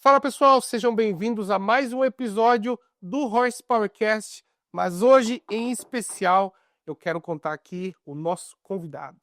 Fala pessoal, sejam bem-vindos a mais um episódio do Horsepowercast, mas hoje em especial eu quero contar aqui o nosso convidado.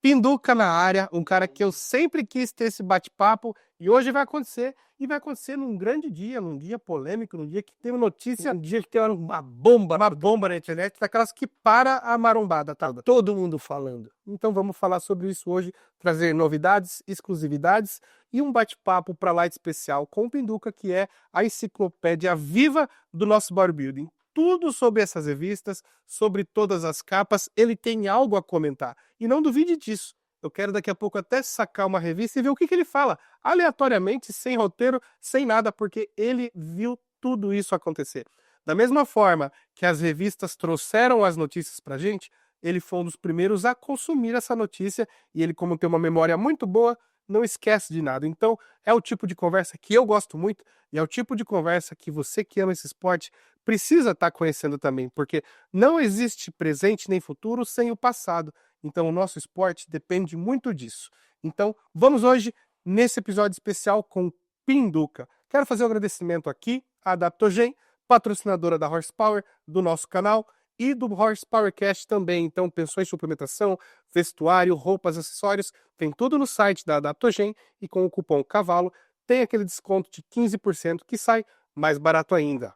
Pinduca na área, um cara que eu sempre quis ter esse bate-papo e hoje vai acontecer, e vai acontecer num grande dia, num dia polêmico, num dia que tem notícia, Um dia que tem uma bomba, uma bomba na internet, daquelas que para a marombada, tá? todo mundo falando. Então vamos falar sobre isso hoje, trazer novidades, exclusividades e um bate-papo para lá de especial com o Pinduca, que é a enciclopédia viva do nosso bodybuilding. Tudo sobre essas revistas, sobre todas as capas, ele tem algo a comentar. E não duvide disso. Eu quero daqui a pouco até sacar uma revista e ver o que ele fala, aleatoriamente, sem roteiro, sem nada, porque ele viu tudo isso acontecer. Da mesma forma que as revistas trouxeram as notícias pra gente, ele foi um dos primeiros a consumir essa notícia e ele, como tem uma memória muito boa, não esquece de nada. Então, é o tipo de conversa que eu gosto muito e é o tipo de conversa que você que ama esse esporte precisa estar conhecendo também, porque não existe presente nem futuro sem o passado. Então, o nosso esporte depende muito disso. Então, vamos hoje nesse episódio especial com Pinduca. Quero fazer um agradecimento aqui à Adaptogen, patrocinadora da Horsepower, do nosso canal, e do Horsepowercast também. Então, pensou em suplementação, vestuário, roupas, acessórios, tem tudo no site da Adaptogen e com o cupom CAVALO tem aquele desconto de 15% que sai mais barato ainda.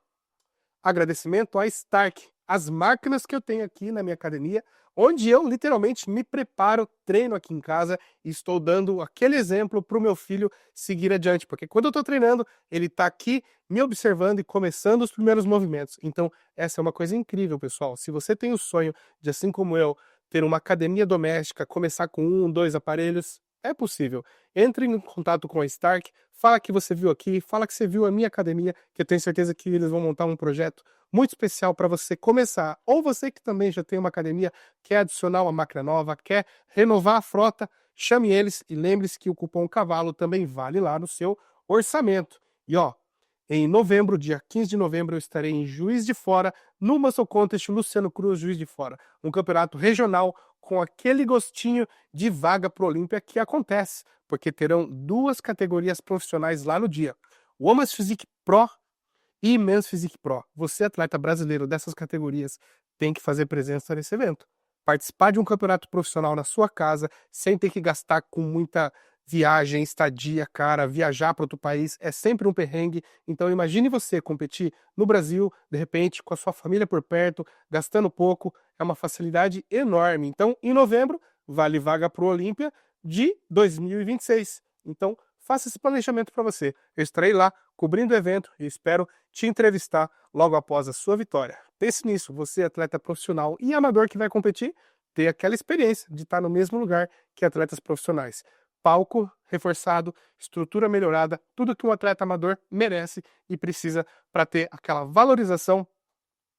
Agradecimento à Stark, as máquinas que eu tenho aqui na minha academia, onde eu literalmente me preparo, treino aqui em casa e estou dando aquele exemplo para o meu filho seguir adiante, porque quando eu estou treinando, ele está aqui me observando e começando os primeiros movimentos. Então, essa é uma coisa incrível, pessoal. Se você tem o sonho de, assim como eu, ter uma academia doméstica, começar com 1, 2 aparelhos, é possível. Entre em contato com a Stark, fala que você viu aqui, fala que você viu a minha academia, que eu tenho certeza que eles vão montar um projeto muito especial para você começar. Ou você que também já tem uma academia, quer adicionar uma máquina nova, quer renovar a frota, chame eles e lembre-se que o cupom CAVALO também vale lá no seu orçamento. E ó, em novembro, dia 15 de novembro, eu estarei em Juiz de Fora, no Muscle Contest Luciano Cruz, Juiz de Fora. Um campeonato regional com aquele gostinho de vaga pro Olímpia que acontece, porque terão 2 categorias profissionais lá no dia. Women's Physique Pro e Men's Physique Pro. Você, atleta brasileiro dessas categorias, tem que fazer presença nesse evento. Participar de um campeonato profissional na sua casa, sem ter que gastar com muita viagem, estadia, cara, viajar para outro país é sempre um perrengue. Então imagine você competir no Brasil, de repente, com a sua família por perto, gastando pouco, é uma facilidade enorme. Então, em novembro, vale vaga para o Olímpia de 2026. Então, faça esse planejamento para você. Eu estarei lá cobrindo o evento e espero te entrevistar logo após a sua vitória. Pense nisso, você atleta profissional e amador que vai competir, ter aquela experiência de estar no mesmo lugar que atletas profissionais. Palco reforçado, estrutura melhorada, tudo que um atleta amador merece e precisa para ter aquela valorização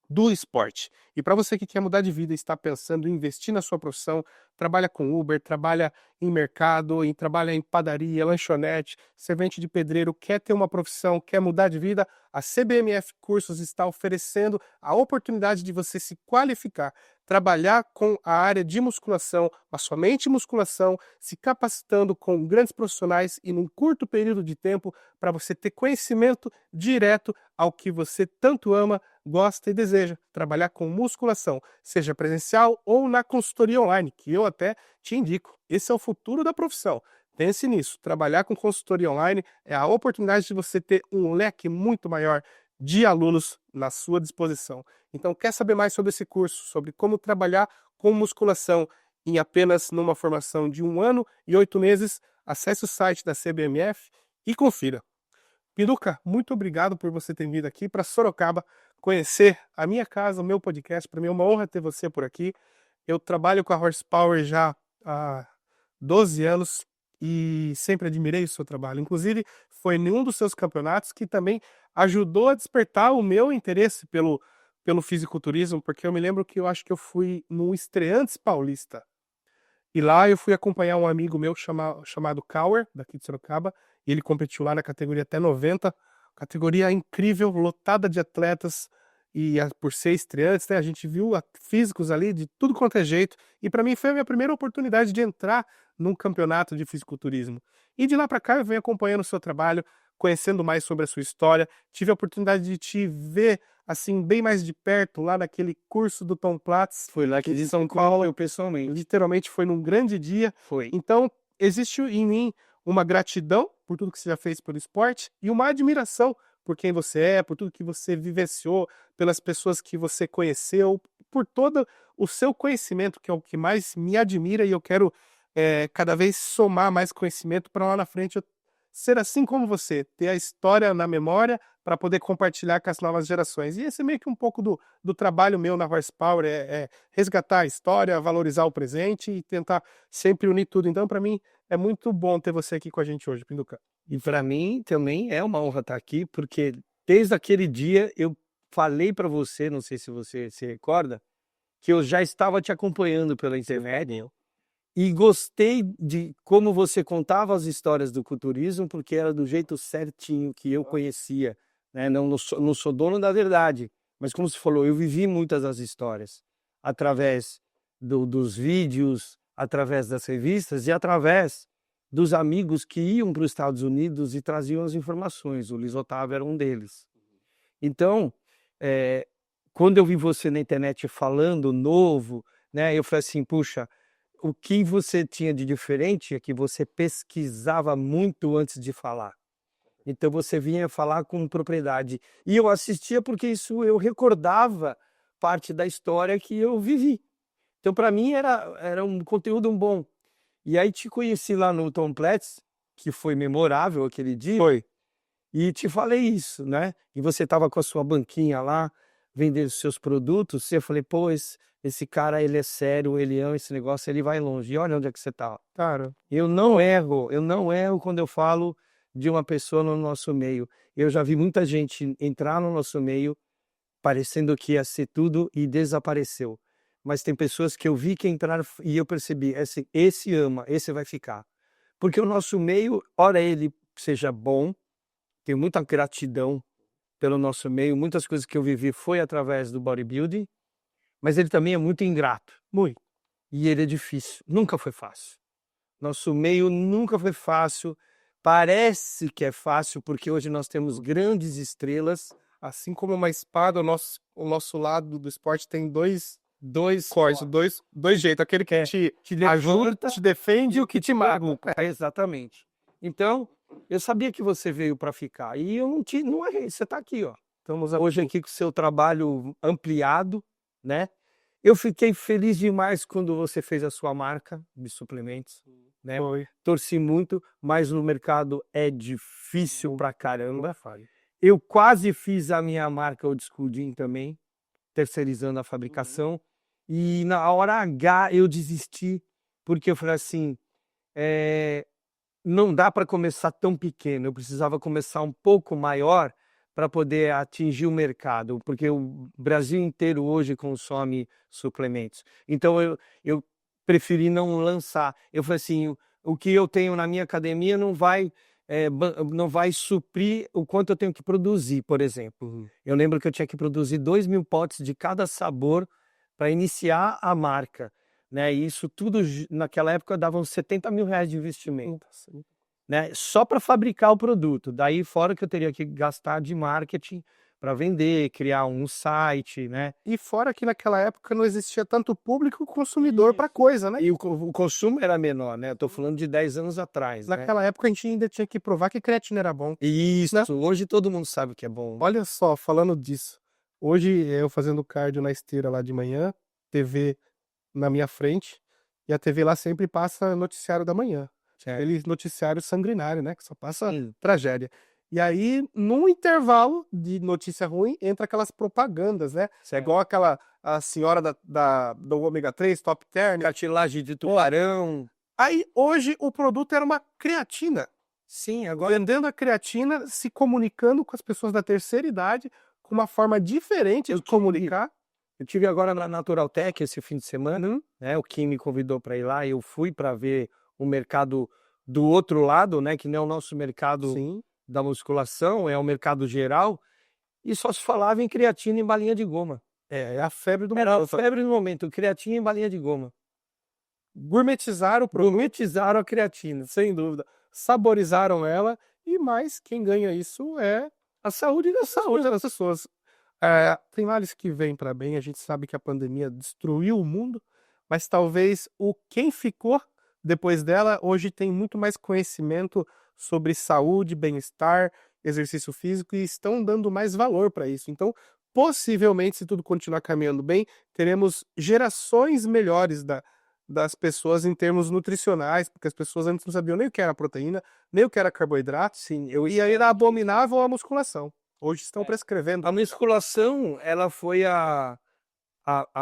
do esporte. E para você que quer mudar de vida e está pensando em investir na sua profissão, trabalha com Uber, trabalha em mercado, trabalha em padaria, lanchonete, servente de pedreiro, quer ter uma profissão, quer mudar de vida, a CBMF Cursos está oferecendo a oportunidade de você se qualificar, trabalhar com a área de musculação, mas somente musculação, se capacitando com grandes profissionais e num curto período de tempo para você ter conhecimento direto ao que você tanto ama, gosta e deseja, trabalhar com musculação, seja presencial ou na consultoria online, que eu até te indico. Esse é o futuro da profissão. Pense nisso, trabalhar com consultoria online é a oportunidade de você ter um leque muito maior de alunos na sua disposição. Então, quer saber mais sobre esse curso, sobre como trabalhar com musculação em apenas numa formação de 1 ano e 8 meses? Acesse o site da CBMF e confira. Pinduca, muito obrigado por você ter vindo aqui para Sorocaba conhecer a minha casa, o meu podcast. Para mim é uma honra ter você por aqui. Eu trabalho com a Horsepower já há 12 anos e sempre admirei o seu trabalho. Inclusive, foi em um dos seus campeonatos que também ajudou a despertar o meu interesse pelo fisiculturismo, porque eu me lembro que eu acho que eu fui no Estreantes Paulista. E lá eu fui acompanhar um amigo meu chamado Kauer, daqui de Sorocaba, e ele competiu lá na categoria até 90, categoria incrível, lotada de atletas, e por ser estreantes, né, a gente viu físicos ali de tudo quanto é jeito, e para mim foi a minha primeira oportunidade de entrar num campeonato de fisiculturismo. E de lá para cá eu venho acompanhando o seu trabalho conhecendo mais sobre a sua história. Tive a oportunidade de te ver, assim, bem mais de perto, lá naquele curso do Tom Platz. Foi lá que em de São São Paulo. Paulo, eu pessoalmente. Literalmente foi num grande dia. Foi. Então, existe em mim uma gratidão por tudo que você já fez pelo esporte e uma admiração por quem você é, por tudo que você vivenciou, pelas pessoas que você conheceu, por todo o seu conhecimento, que é o que mais me admira, e eu quero cada vez somar mais conhecimento para lá na frente eu ser assim como você, ter a história na memória para poder compartilhar com as novas gerações. E esse é meio que um pouco do trabalho meu na Horsepower, é resgatar a história, valorizar o presente e tentar sempre unir tudo. Então, para mim, é muito bom ter você aqui com a gente hoje, Pinduca. E para mim também é uma honra estar aqui, porque desde aquele dia eu falei para você, não sei se você se recorda, que eu já estava te acompanhando pela internet e gostei de como você contava as histórias do culturismo, porque era do jeito certinho que eu conhecia, né? Não sou dono da verdade, mas como você falou, eu vivi muitas das histórias através dos vídeos, através das revistas e através dos amigos que iam para os Estados Unidos e traziam as informações. O Luiz Otávio era um deles. Então, quando eu vi você na internet falando novo, né, eu falei assim, puxa, o que você tinha de diferente é que você pesquisava muito antes de falar. Então você vinha falar com propriedade. E eu assistia porque isso eu recordava parte da história que eu vivi. Então para mim era um conteúdo bom. E aí te conheci lá no Tom Platz, que foi memorável aquele dia. Foi. E te falei isso, né? E você estava com a sua banquinha lá, vendendo seus produtos. E eu falei, pô, esse cara, ele é sério, ele ama esse negócio, ele vai longe. E olha onde é que você tá. Cara, Eu não erro quando eu falo de uma pessoa no nosso meio. Eu já vi muita gente entrar no nosso meio parecendo que ia ser tudo e desapareceu. Mas tem pessoas que eu vi que entraram e eu percebi, esse ama, esse vai ficar. Porque o nosso meio, ora ele seja bom, tenho muita gratidão pelo nosso meio, muitas coisas que eu vivi foi através do bodybuilding, mas ele também é muito ingrato. muito. E ele é difícil, nunca foi fácil. Nosso meio nunca foi fácil, parece que é fácil porque hoje nós temos grandes estrelas. Assim como uma espada, o nosso lado do esporte tem dois Dois cortes, dois jeitos. Aquele que te ajuda, levanta te defende e o que te magoa. Exatamente. Então, eu sabia que você veio para ficar e eu não errei. Você está aqui, ó. Estamos Hoje aqui com o seu trabalho ampliado, né? Eu fiquei feliz demais quando você fez a sua marca de suplementos, né? Foi. Torci muito, mas no mercado é difícil pra caramba. Falha. Eu quase fiz a minha marca Old School Gym também, terceirizando a fabricação. E na hora H eu desisti, porque eu falei assim, não dá para começar tão pequeno, eu precisava começar um pouco maior para poder atingir o mercado, porque o Brasil inteiro hoje consome suplementos. Então eu preferi não lançar. Eu falei assim, o que eu tenho na minha academia não vai suprir o quanto eu tenho que produzir, por exemplo. Eu lembro que eu tinha que produzir 2.000 potes de cada sabor para iniciar a marca, né? E isso tudo naquela época dava uns R$70 mil de investimento, né? Só para fabricar o produto. Daí fora que eu teria que gastar de marketing para vender, criar um site, né? E fora que naquela época não existia tanto público consumidor para coisa, né? E o consumo era menor, né? Eu tô falando de 10 anos atrás, né? Naquela época a gente ainda tinha que provar que creatina era bom. Isso, né? hoje todo mundo sabe que é bom. Olha só, falando disso. Hoje eu fazendo cardio na esteira lá de manhã, TV na minha frente, e a TV lá sempre passa noticiário da manhã. Aquele noticiário sanguinário, né? Que só passa tragédia. E aí, num intervalo de notícia ruim, entra aquelas propagandas, né? Certo. Igual a senhora do ômega 3, Top Term. Cartilagem de tubarão. Aí, hoje, o produto era uma creatina. Sim, agora Vendendo a creatina, se comunicando com as pessoas da terceira idade, com uma forma diferente de comunicar. Eu tive agora na Natural Tech esse fim de semana, né? O Kim me convidou para ir lá, eu fui para ver o mercado do outro lado, né? Que não é o nosso mercado da musculação, é o mercado geral, e só se falava em creatina e balinha de goma. É a febre do Era a momento. febre do momento, creatina e balinha de goma. Gourmetizaram Gourmetizaram a creatina. sem dúvida. Saborizaram ela e mais quem ganha isso é A saúde da a saúde das pessoas. Tem males que vêm para bem, a gente sabe que a pandemia destruiu o mundo, mas talvez o quem ficou depois dela hoje tem muito mais conhecimento sobre saúde, bem-estar, exercício físico e estão dando mais valor para isso. Então, possivelmente, se tudo continuar caminhando bem, teremos gerações melhores das pessoas em termos nutricionais, porque as pessoas antes não sabiam nem o que era proteína, nem o que era carboidrato, Sim, e aí era abominável a musculação. Hoje estão prescrevendo. a musculação, ela foi a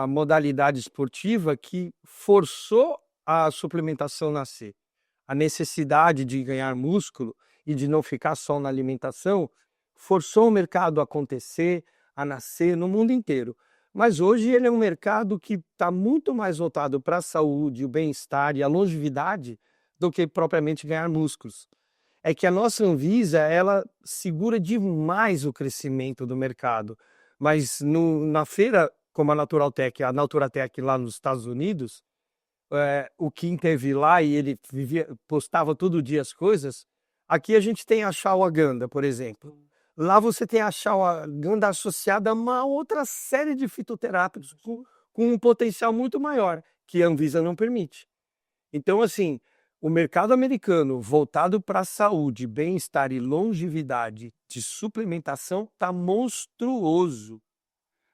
modalidade esportiva que forçou a suplementação nascer. A necessidade de ganhar músculo e de não ficar só na alimentação forçou o mercado a acontecer, a nascer no mundo inteiro. Mas hoje ele é um mercado que está muito mais voltado para a saúde, o bem-estar e a longevidade do que propriamente ganhar músculos. É que a nossa Anvisa, ela segura demais o crescimento do mercado. Mas na feira, como a Naturatech lá nos Estados Unidos, o Kim teve lá e ele postava todo dia as coisas. Aqui a gente tem a ashwagandha, por exemplo. Lá você tem a ashwagandha associada a uma outra série de fitoterápicos com um potencial muito maior, que a Anvisa não permite. Então, assim, o mercado americano voltado para a saúde, bem-estar e longevidade de suplementação está monstruoso.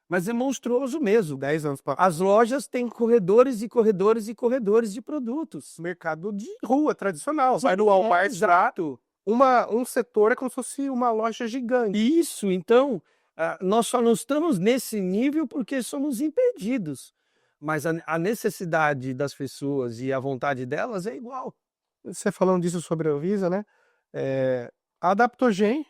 Mas é monstruoso mesmo. 10 anos para As lojas têm corredores e corredores e corredores de produtos. mercado de rua tradicional. Vai no Walmart, Exato. um setor é como se fosse uma loja gigante. Isso, então, nós só não estamos nesse nível porque somos impedidos. Mas a necessidade das pessoas e a vontade delas é igual. Você falando disso sobre a Anvisa, né? A Adaptogen,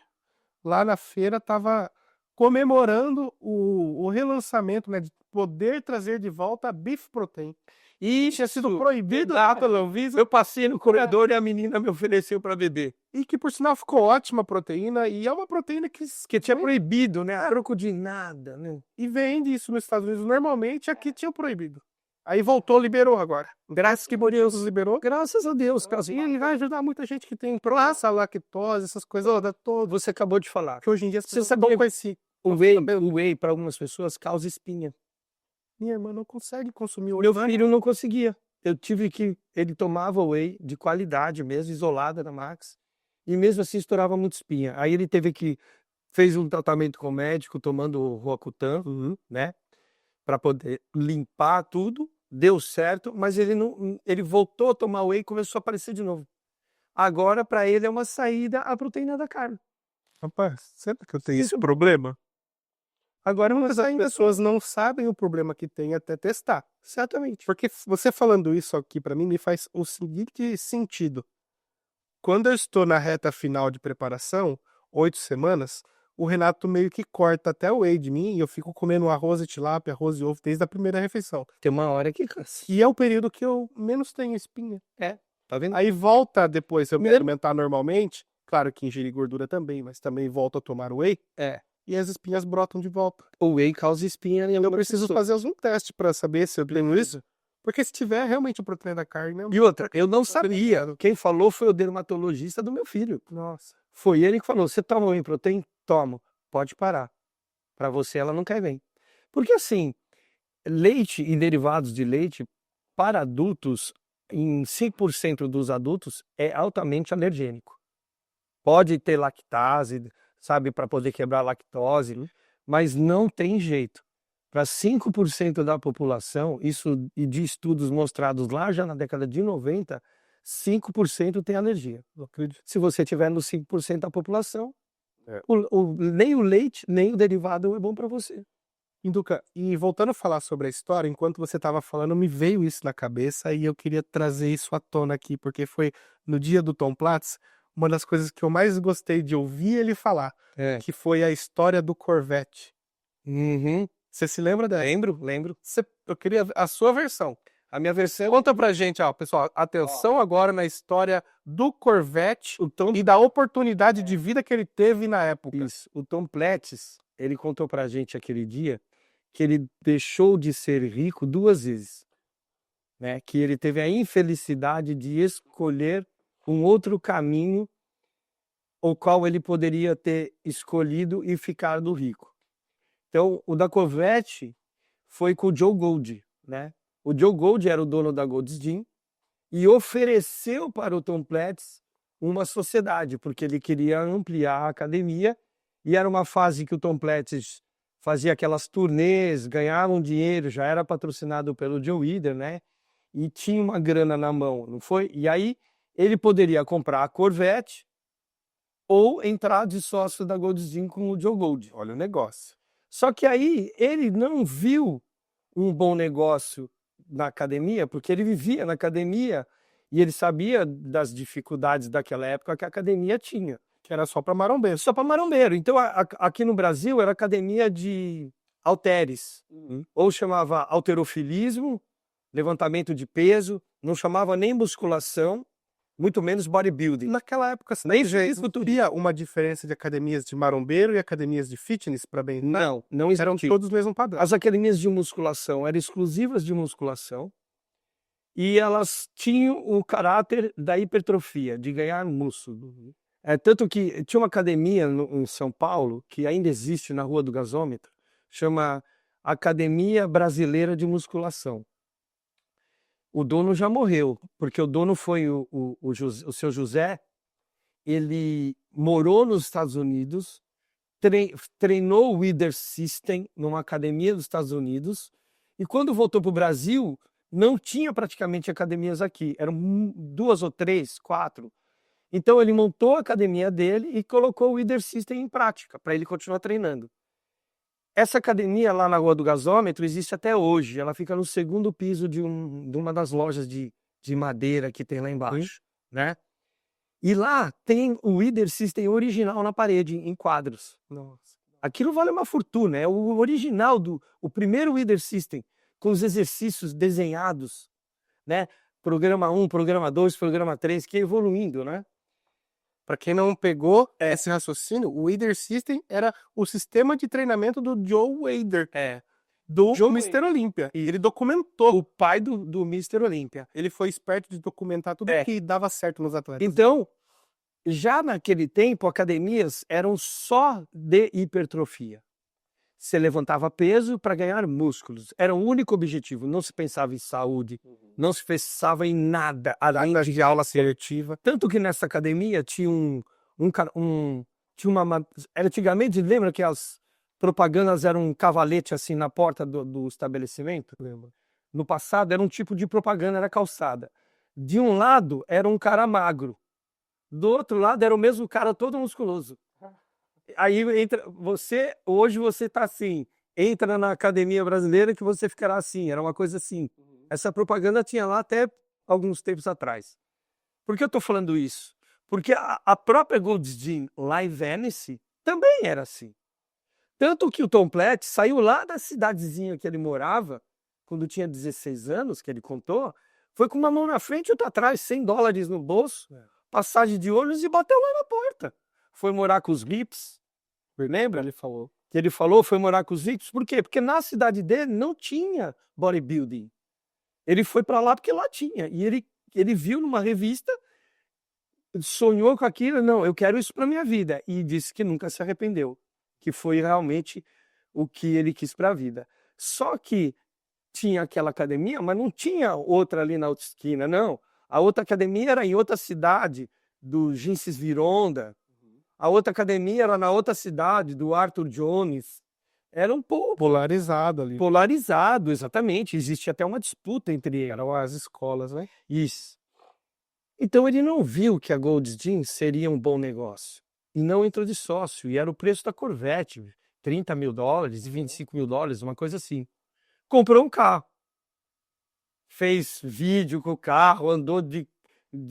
lá na feira, estava comemorando o relançamento, né? De poder trazer de volta a Beef Protein. E Tinha sido proibido pela Anvisa. Eu passei no corredor e a menina me ofereceu para beber. E que, por sinal, ficou ótima a proteína. E é uma proteína que Tinha proibido, né? A troco de nada, né? e vende isso nos Estados Unidos normalmente, aqui tinha proibido. Aí voltou, liberou agora. Graças que Deus liberou. Graças a Deus, E ele vai ajudar muita gente que tem intolerância à lactose, essas coisas todas. Você acabou de falar. Que hoje em dia as Você pessoas sabia estão com esse... O whey para algumas pessoas causa espinha. Minha irmã não consegue consumir o Meu filho não conseguia. Ele tomava whey de qualidade mesmo, isolada na Max, e mesmo assim estourava muito espinha. Aí ele fez um tratamento com o médico, tomando o Roacutan, né, para poder limpar tudo, deu certo, mas ele voltou a tomar whey e começou a aparecer de novo. Agora, para ele, é uma saída à proteína da carne. Rapaz, será que eu tenho Isso- esse problema? Agora, Mas as pessoas não sabem o problema que tem até testar. Exatamente. Porque você falando isso aqui pra mim me faz o seguinte sentido. Quando eu estou na reta final de preparação, 8 semanas, o Renato meio que corta até o whey de mim e eu fico comendo arroz e tilápia, arroz e ovo desde a primeira refeição. Tem uma hora que cansa. E é o período que eu menos tenho espinha. Tá vendo? Aí volta depois, se eu me Mesmo- alimentar normalmente, claro que ingerir gordura também, mas também volto a tomar whey, e as espinhas brotam de volta. O whey causa espinha em Eu algumas preciso pessoas. fazer um teste pra saber se eu tenho isso, porque se tiver realmente o proteína da carne, né? E outra, eu não sabia. Quem falou foi o dermatologista do meu filho. Nossa. Foi ele que falou: você toma whey protein? Tomo. Pode parar. Para você ela não cai bem. Porque assim, leite e derivados de leite para adultos, em 100% dos adultos, é altamente alergênico. Pode ter lactase, sabe, para poder quebrar a lactose, mas não tem jeito. Para 5% da população, isso e de estudos mostrados lá já na década de 90, 5% tem alergia. Não acredito. Se você tiver nos 5% da população, É. nem o leite, nem o derivado é bom para você. Induca, e voltando a falar sobre a história, enquanto você estava falando, me veio isso na cabeça e eu queria trazer isso à tona aqui, porque foi no dia do Tom Platz, uma das coisas que eu mais gostei de ouvir ele falar, que foi a história do Corvette. Uhum. Você se lembra dessa? Lembro. Eu queria a sua versão. A minha versão, Conta pra gente, ó, pessoal, atenção agora na história do Corvette o Tom e da oportunidade de vida que ele teve na época. Isso. O Tom Platz, ele contou pra gente aquele dia que ele deixou de ser rico 2 vezes, né? Que ele teve a infelicidade de escolher um outro caminho o qual ele poderia ter escolhido e ficado rico. Então, o da Corvette foi com o Joe Gold, né? O Joe Gold era o dono da Gold's Gym e ofereceu para o Tom Platz uma sociedade, porque ele queria ampliar a academia e era uma fase que o Tom Platz fazia aquelas turnês, ganhava um dinheiro, já era patrocinado pelo Joe Weider, né? E tinha uma grana na mão, não foi? E aí ele poderia comprar a Corvette ou entrar de sócio da Gold's Gym com o Joe Gold. Olha o negócio. Só que aí ele não viu um bom negócio na academia, porque ele vivia na academia e ele sabia das dificuldades daquela época que a academia tinha. Que era só para marombeiro. Só para marombeiro. Então, aqui no Brasil era academia de halteres, ou chamava halterofilismo, levantamento de peso, não chamava nem musculação, muito menos bodybuilding. Naquela época, Nem já fisiculturismo. existia uma diferença de academias de marombeiro e academias de fitness para bem? Não existia. Eram todos o mesmo padrão. As academias de musculação eram exclusivas de musculação e elas tinham o caráter da hipertrofia, de ganhar músculo. Tanto que tinha uma academia em São Paulo, que ainda existe na Rua do Gasômetro, chama Academia Brasileira de Musculação. O dono já morreu, porque o dono foi o seu José. Ele morou nos Estados Unidos, treinou o Weider System numa academia dos Estados Unidos, e quando voltou para o Brasil, não tinha praticamente academias aqui, eram 2 ou 3, 4. Então ele montou a academia dele e colocou o Weider System em prática, para ele continuar treinando. Essa academia lá na Rua do Gasômetro existe até hoje, ela fica no 2º piso de uma das lojas de madeira que tem lá embaixo, né? E lá tem o Weider System original na parede, em quadros. Nossa. Aquilo vale uma fortuna, é o original, o primeiro Weider System, com os exercícios desenhados, né? Programa 1, programa 2, programa 3, que é evoluindo, né? Para quem não pegou esse raciocínio, o Weider System era o sistema de treinamento do Joe Weider, do Joe Mr. Weider. Olympia. E ele documentou. O pai do Mr. Olympia. Ele foi esperto de documentar tudo que dava certo nos atletas. Então, já naquele tempo, academias eram só de hipertrofia. Você levantava peso para ganhar músculos. Era o único objetivo. Não se pensava em saúde, não se pensava em nada além de aula assertiva. Tanto que nessa academia tinha antigamente, lembra que as propagandas eram um cavalete assim na porta do estabelecimento? Lembra? No passado era um tipo de propaganda, era calçada. De um lado era um cara magro, do outro lado era o mesmo cara todo musculoso. Aí hoje você tá assim, entra na academia brasileira que você ficará assim, era uma coisa assim. Essa propaganda tinha lá até alguns tempos atrás. Por que eu tô falando isso? Porque a própria Gold's Gym lá em Venice também era assim. Tanto que o Tom Platz saiu lá da cidadezinha que ele morava, quando tinha 16 anos, que ele contou, foi com uma mão na frente e outra atrás, $100 no bolso, passagem de ônibus e bateu lá na porta. Foi morar com os hips, lembra? Ele falou. Ele falou, foi morar com os hips, por quê? Porque na cidade dele não tinha bodybuilding. Ele foi para lá porque lá tinha, e ele viu numa revista, sonhou com aquilo, não, eu quero isso para minha vida, e disse que nunca se arrependeu, que foi realmente o que ele quis para a vida. Só que tinha aquela academia, mas não tinha outra ali na outra esquina, não. A outra academia era em outra cidade, do Ginses Vironda. A outra academia era na outra cidade, do Arthur Jones. Era um pouco polarizado ali. Polarizado, exatamente. Existia até uma disputa entre eles. Eram as escolas, né? Isso. Então ele não viu que a Gold's Gym seria um bom negócio. E não entrou de sócio. E era o preço da Corvette. $30 mil e $25 mil, uma coisa assim. Comprou um carro. Fez vídeo com o carro, andou de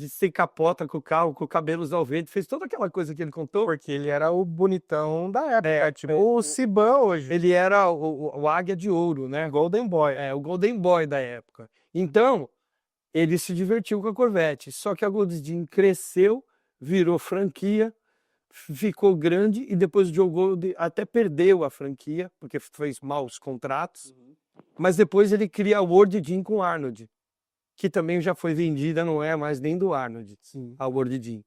sem capota com o carro, com cabelos ao vento, fez toda aquela coisa que ele contou. Porque ele era o bonitão da época, tipo o Siban hoje. Ele era o Águia de Ouro, né? Golden Boy. O Golden Boy da época. Então, ele se divertiu com a Corvette. Só que a Gold's Gym cresceu, virou franquia, ficou grande e depois o Joe Gold até perdeu a franquia, porque fez maus contratos. Mas depois ele cria a World Gym com o Arnold, que também já foi vendida, não é mais nem do Arnold, a World Gym.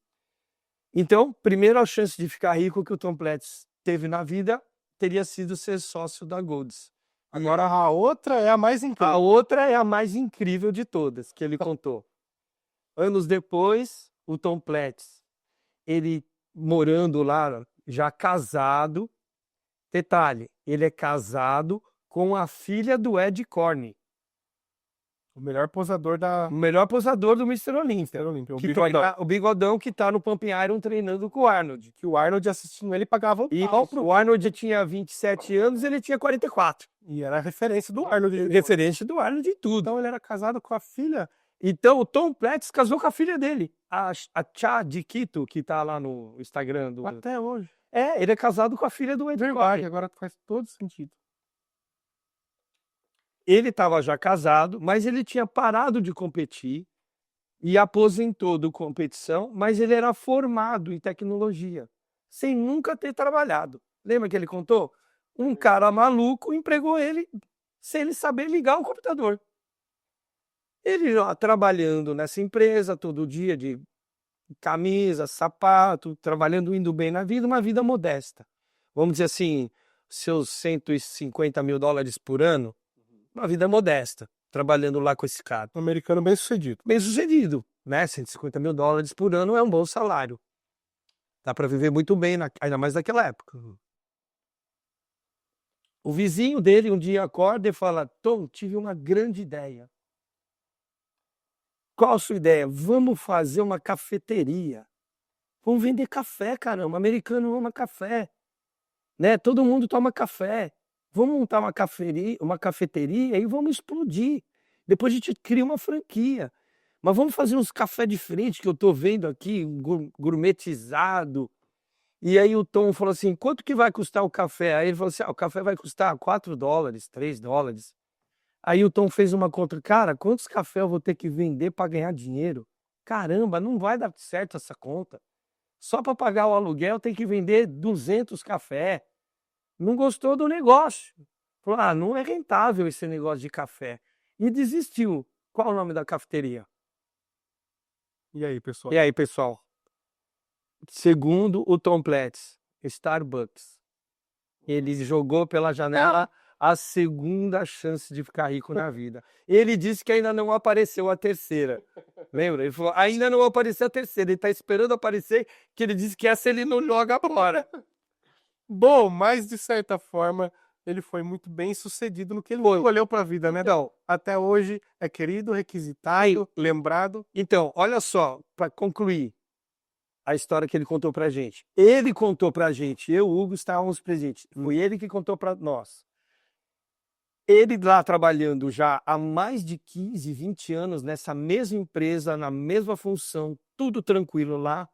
Então, primeiro a chance de ficar rico que o Tom Platz teve na vida teria sido ser sócio da Golds. Agora a outra é a mais A incrível. outra é a mais incrível de todas, que ele contou. Anos depois, o Tom Platz, ele morando lá, já casado. Detalhe, ele é casado com a filha do Ed Corney, O melhor posador da o melhor posador do Mr. Olympia. Olímpia. O Que bigodão. o bigodão que tá no Pumping Iron treinando com o Arnold. Que o Arnold assistindo ele pagava um E pau pro... o Arnold tinha 27 anos, ele tinha 44. E era a referência do Arnold. Referência do Arnold de tudo. Então ele era casado com a filha. Então o Tom Platz casou com a filha dele, a Chad Quito, que tá lá no Instagram do... Até hoje. É, ele é casado com a filha do Ed Verdade, Corney. agora faz todo sentido. Ele estava já casado, mas ele tinha parado de competir e aposentou do competição, mas ele era formado em tecnologia, sem nunca ter trabalhado. Lembra que ele contou? Um cara maluco empregou ele sem ele saber ligar o computador. Ele lá trabalhando nessa empresa todo dia de camisa, sapato, trabalhando, indo bem na vida, uma vida modesta. Vamos dizer assim, seus $150 mil por ano, uma vida modesta, trabalhando lá com esse cara. Um americano bem sucedido. Bem sucedido, né? $150 mil por ano é um bom salário. Dá para viver muito bem, ainda mais naquela época. O vizinho dele um dia acorda e fala: Tom, tive uma grande ideia. Qual a sua ideia? Vamos fazer uma cafeteria. Vamos vender café, caramba. O americano ama café, né? Todo mundo toma café. Vamos montar uma cafeteria e vamos explodir. Depois a gente cria uma franquia. Mas vamos fazer uns café diferentes que eu tô vendo aqui, gourmetizado. E aí o Tom falou assim, quanto que vai custar o café? Aí ele falou assim, o café vai custar $4, $3. Aí o Tom fez uma conta, cara, quantos cafés eu vou ter que vender para ganhar dinheiro? Caramba, não vai dar certo essa conta. Só para pagar o aluguel tem que vender 200 cafés. Não gostou do negócio. Falou, não é rentável esse negócio de café. E desistiu. Qual o nome da cafeteria? E aí, pessoal? E aí, pessoal? Segundo o Tom Platz, Starbucks. Ele jogou pela janela a segunda chance de ficar rico na vida. Ele disse que ainda não apareceu a terceira. Lembra? Ele falou, ainda não apareceu a terceira. Ele está esperando aparecer, que ele disse que essa ele não joga fora. Bom, mas de certa forma ele foi muito bem sucedido no que ele escolheu para a vida, né? Então, até hoje é querido, requisitado, lembrado. Então, olha só, para concluir a história que ele contou pra gente. Ele contou pra gente, eu e o Hugo estávamos presentes. Foi ele que contou pra nós. Ele lá trabalhando já há mais de 15, 20 anos nessa mesma empresa, na mesma função, tudo tranquilo lá.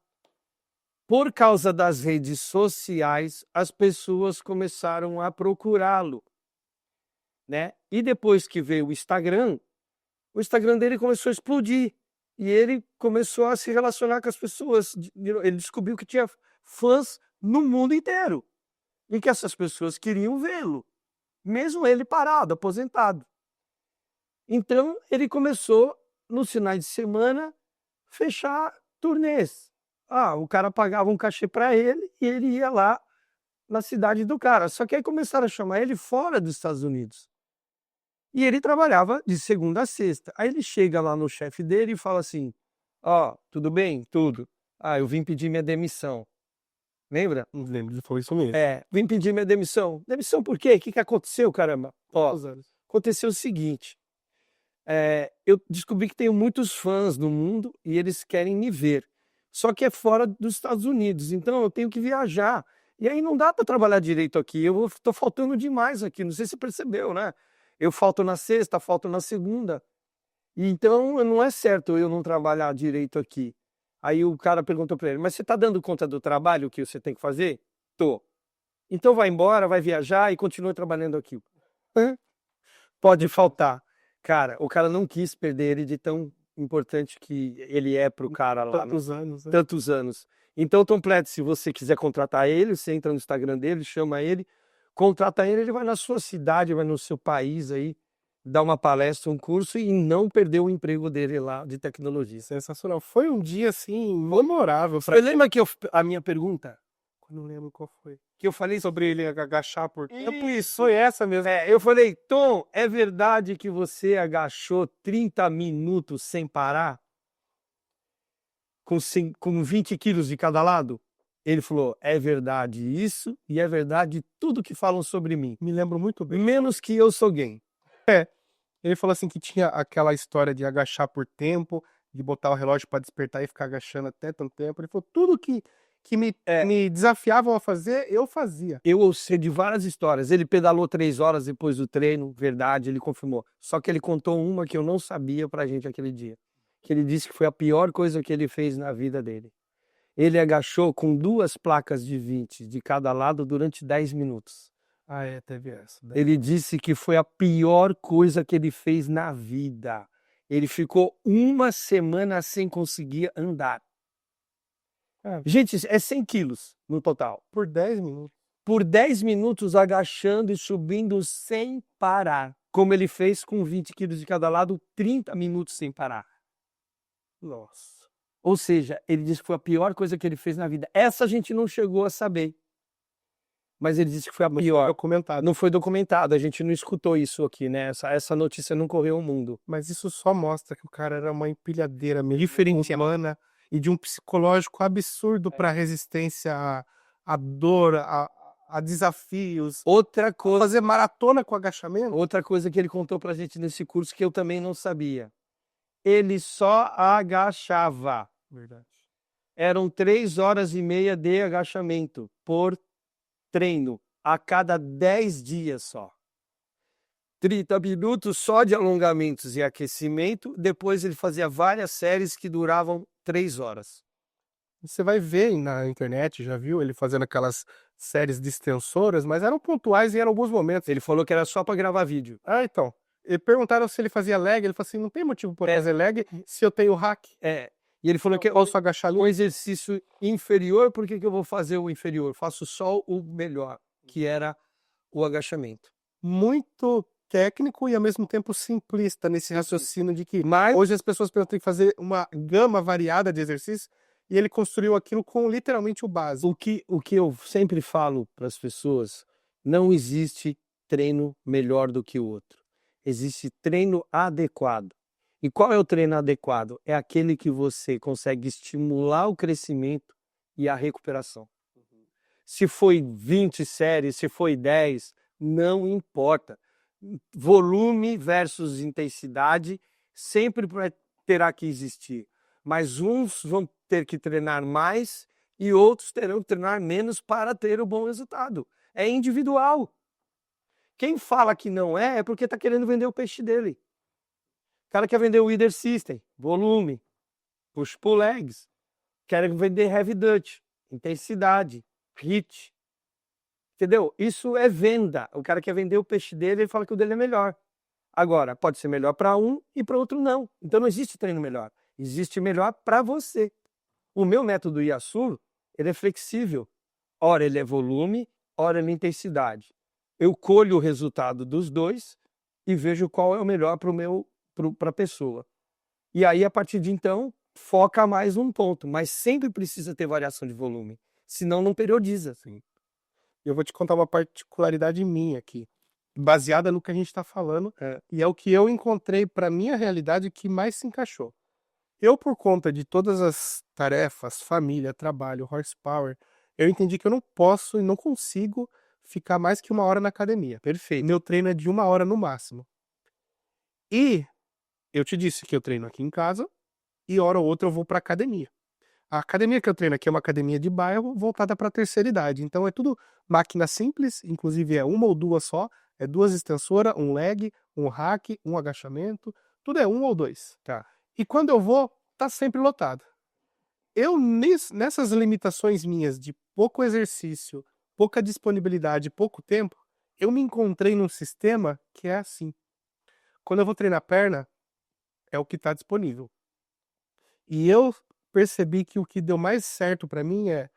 Por causa das redes sociais, as pessoas começaram a procurá-lo, né? E depois que veio o Instagram dele começou a explodir. E ele começou a se relacionar com as pessoas. Ele descobriu que tinha fãs no mundo inteiro. E que essas pessoas queriam vê-lo. Mesmo ele parado, aposentado. Então, ele começou, nos finais de semana, fechar turnês. O cara pagava um cachê para ele e ele ia lá na cidade do cara. Só que aí começaram a chamar ele fora dos Estados Unidos. E ele trabalhava de segunda a sexta. Aí ele chega lá no chefe dele e fala assim, tudo bem? Tudo. Eu vim pedir minha demissão. Lembra? Não lembro, foi isso mesmo. Vim pedir minha demissão. Demissão por quê? O que aconteceu, caramba? Aconteceu o seguinte. Eu descobri que tenho muitos fãs no mundo e eles querem me ver. Só que é fora dos Estados Unidos, então eu tenho que viajar. E aí não dá para trabalhar direito aqui. Eu tô faltando demais aqui. Não sei se você percebeu, né? Eu falto na sexta, falto na segunda. Então não é certo eu não trabalhar direito aqui. Aí o cara perguntou para ele, mas você está dando conta do trabalho que você tem que fazer? Tô. Então vai embora, vai viajar e continua trabalhando aqui. Pode faltar. Cara, o cara não quis perder ele de tão importante que ele é pro cara lá. Tantos anos, né? Tantos anos. Então, Tom Platz, se você quiser contratar ele, você entra no Instagram dele, chama ele, contrata ele, ele vai na sua cidade, vai no seu país aí, dar uma palestra, um curso e não perder o emprego dele lá de tecnologia. Sensacional. Foi um dia, assim, memorável. Você lembra que a minha pergunta, Eu não lembro qual foi. que eu falei Sobre ele agachar por tempo. Isso. Foi essa mesmo. Eu falei, Tom, é verdade que você agachou 30 minutos sem parar? Com 20 quilos de cada lado? Ele falou, é verdade isso e é verdade tudo que falam sobre mim. Me lembro muito bem. Menos que eu sou gay. Ele falou assim que tinha aquela história de agachar por tempo, de botar o relógio para despertar e ficar agachando até tanto tempo. Ele falou tudo que me desafiavam a fazer, eu fazia. Eu sei de várias histórias. Ele pedalou 3 horas depois do treino, verdade, ele confirmou. Só que ele contou uma que eu não sabia pra gente aquele dia. Que ele disse que foi a pior coisa que ele fez na vida dele. Ele agachou com 2 placas de 20 de cada lado durante 10 minutos. Ah, teve essa. Ele disse que foi a pior coisa que ele fez na vida. Ele ficou 1 semana sem conseguir andar. Gente, é 100 quilos no total. Por 10 minutos. Por 10 minutos agachando e subindo sem parar. Como ele fez com 20 quilos de cada lado, 30 minutos sem parar. Nossa. Ou seja, ele disse que foi a pior coisa que ele fez na vida. Essa a gente não chegou a saber. Mas ele disse que foi a pior. Documentado. Não foi documentado, a gente não escutou isso aqui, né? Essa notícia não correu o mundo. Mas isso só mostra que o cara era uma empilhadeira mesmo, diferente humana e de um psicológico absurdo para resistência à dor, a desafios. Outra coisa, Fazer maratona com agachamento. outra coisa que ele contou pra gente nesse curso que eu também não sabia. Ele só agachava. Verdade. Eram 3 horas e meia de agachamento por treino, a cada 10 dias só. 30 minutos só de alongamentos e aquecimento, depois ele fazia várias séries que duravam 3 horas. Você vai ver na internet, já viu ele fazendo aquelas séries de extensoras, mas eram pontuais e eram alguns momentos. Ele falou que era só para gravar vídeo. Então. E perguntaram se ele fazia leg, ele falou assim, não tem motivo para fazer leg se eu tenho hack. E ele falou que eu posso agachar um exercício inferior, por que eu vou fazer o inferior? Faço só o melhor, que era o agachamento. Muito técnico e ao mesmo tempo simplista nesse raciocínio de que hoje as pessoas têm que fazer uma gama variada de exercícios e ele construiu aquilo com literalmente o básico. O que eu sempre falo para as pessoas, não existe treino melhor do que o outro. Existe treino adequado. E qual é o treino adequado? É aquele que você consegue estimular o crescimento e a recuperação. Se foi 20 séries, se foi 10, não importa. Volume versus intensidade sempre terá que existir. Mas uns vão ter que treinar mais e outros terão que treinar menos para ter o bom resultado. É individual. Quem fala que não é porque está querendo vender o peixe dele. O cara quer vender o Leader System, volume, push-pull legs. Quer vender heavy Dutch, intensidade, HIIT. Entendeu? Isso é venda. O cara quer vender o peixe dele, ele fala que o dele é melhor. Agora, pode ser melhor para um e para outro não. Então não existe treino melhor. Existe melhor para você. O meu método Yasu, ele é flexível. Ora ele é volume, ora ele é intensidade. Eu colho o resultado dos dois e vejo qual é o melhor para a pessoa. E aí, a partir de então, foca mais um ponto. Mas sempre precisa ter variação de volume. Senão não periodiza. Assim. Eu vou te contar uma particularidade minha aqui, baseada no que a gente está falando, e é o que eu encontrei para minha realidade que mais se encaixou. Eu, por conta de todas as tarefas, família, trabalho, horsepower, eu entendi que eu não posso e não consigo ficar mais que 1 hora na academia. Perfeito. Meu treino é de 1 hora no máximo. E eu te disse que eu treino aqui em casa e hora ou outra eu vou para academia. A academia que eu treino aqui é uma academia de bairro voltada para a terceira idade. Então é tudo máquina simples, inclusive é 1 ou 2 só, é 2 extensoras, um leg, um hack, um agachamento, tudo é 1 ou 2. Tá. E quando eu vou, tá sempre lotado. Eu, nessas limitações minhas de pouco exercício, pouca disponibilidade, pouco tempo, eu me encontrei num sistema que é assim. Quando eu vou treinar perna, é o que está disponível. E eu percebi que o que deu mais certo para mim é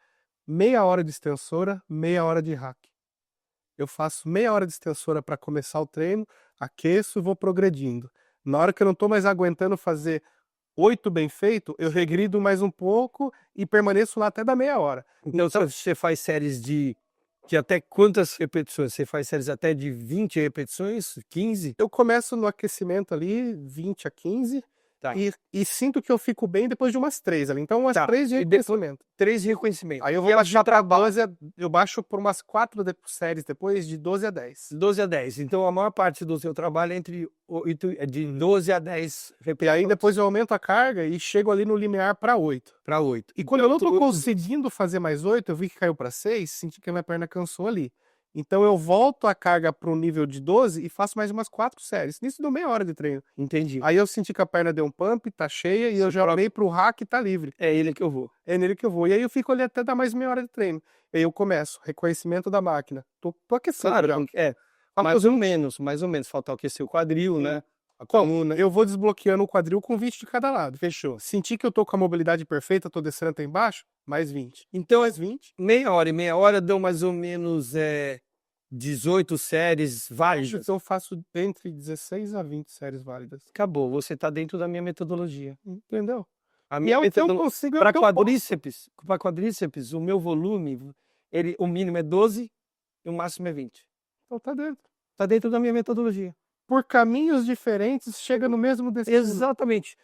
meia hora de extensora, meia hora de hack. Eu faço meia hora de extensora para começar o treino, aqueço e vou progredindo. Na hora que eu não tô mais aguentando fazer 8 bem feito, eu regrido mais um pouco e permaneço lá até da meia hora. Então você faz séries de até quantas repetições? Você faz séries até de 20 repetições? 15? Eu começo no aquecimento ali, 20 a 15, Tá. e sinto que eu fico bem depois de umas 3 ali. Então, umas Tá. 3 de E depois- aquecimento. 3 reconhecimentos. Aí eu vou E ela baixar já pra trabalha 12, eu baixo por umas 4 séries depois, de 12 a 10. 12 a 10. Então a maior parte do seu trabalho é é de 12 a 10 E repetições. aí depois eu aumento a carga e chego ali no limiar para 8. Para 8. E quando eu não tô conseguindo fazer mais 8, eu vi que caiu para 6, senti que a minha perna cansou ali. Então eu volto a carga para o nível de 12 e faço mais umas 4 séries. Nisso deu meia hora de treino. Entendi. Aí eu senti que a perna deu um pump, tá cheia, e eu já olhei pro rack, tá livre. É ele que eu vou. É nele que eu vou. E aí eu fico ali até dar mais meia hora de treino. E aí eu começo, reconhecimento da máquina. Tô aquecendo Claro, já. mais ou menos. Falta aquecer o quadril, né? A Bom, coluna. eu vou desbloqueando o quadril com 20 de cada lado. Fechou. Senti que eu tô com a mobilidade perfeita, tô descendo até embaixo, mais 20. Então, Mais 20. meia hora e meia hora dão mais ou menos 18 séries válidas. Eu faço entre 16 a 20 séries válidas. Acabou, você tá dentro da minha metodologia. Entendeu? A E minha é o que eu metodologia consigo. para quadríceps, o meu volume, o mínimo é 12 e o máximo é 20. Então tá dentro. Tá dentro da minha metodologia. Por caminhos diferentes, chega no mesmo destino. Exatamente.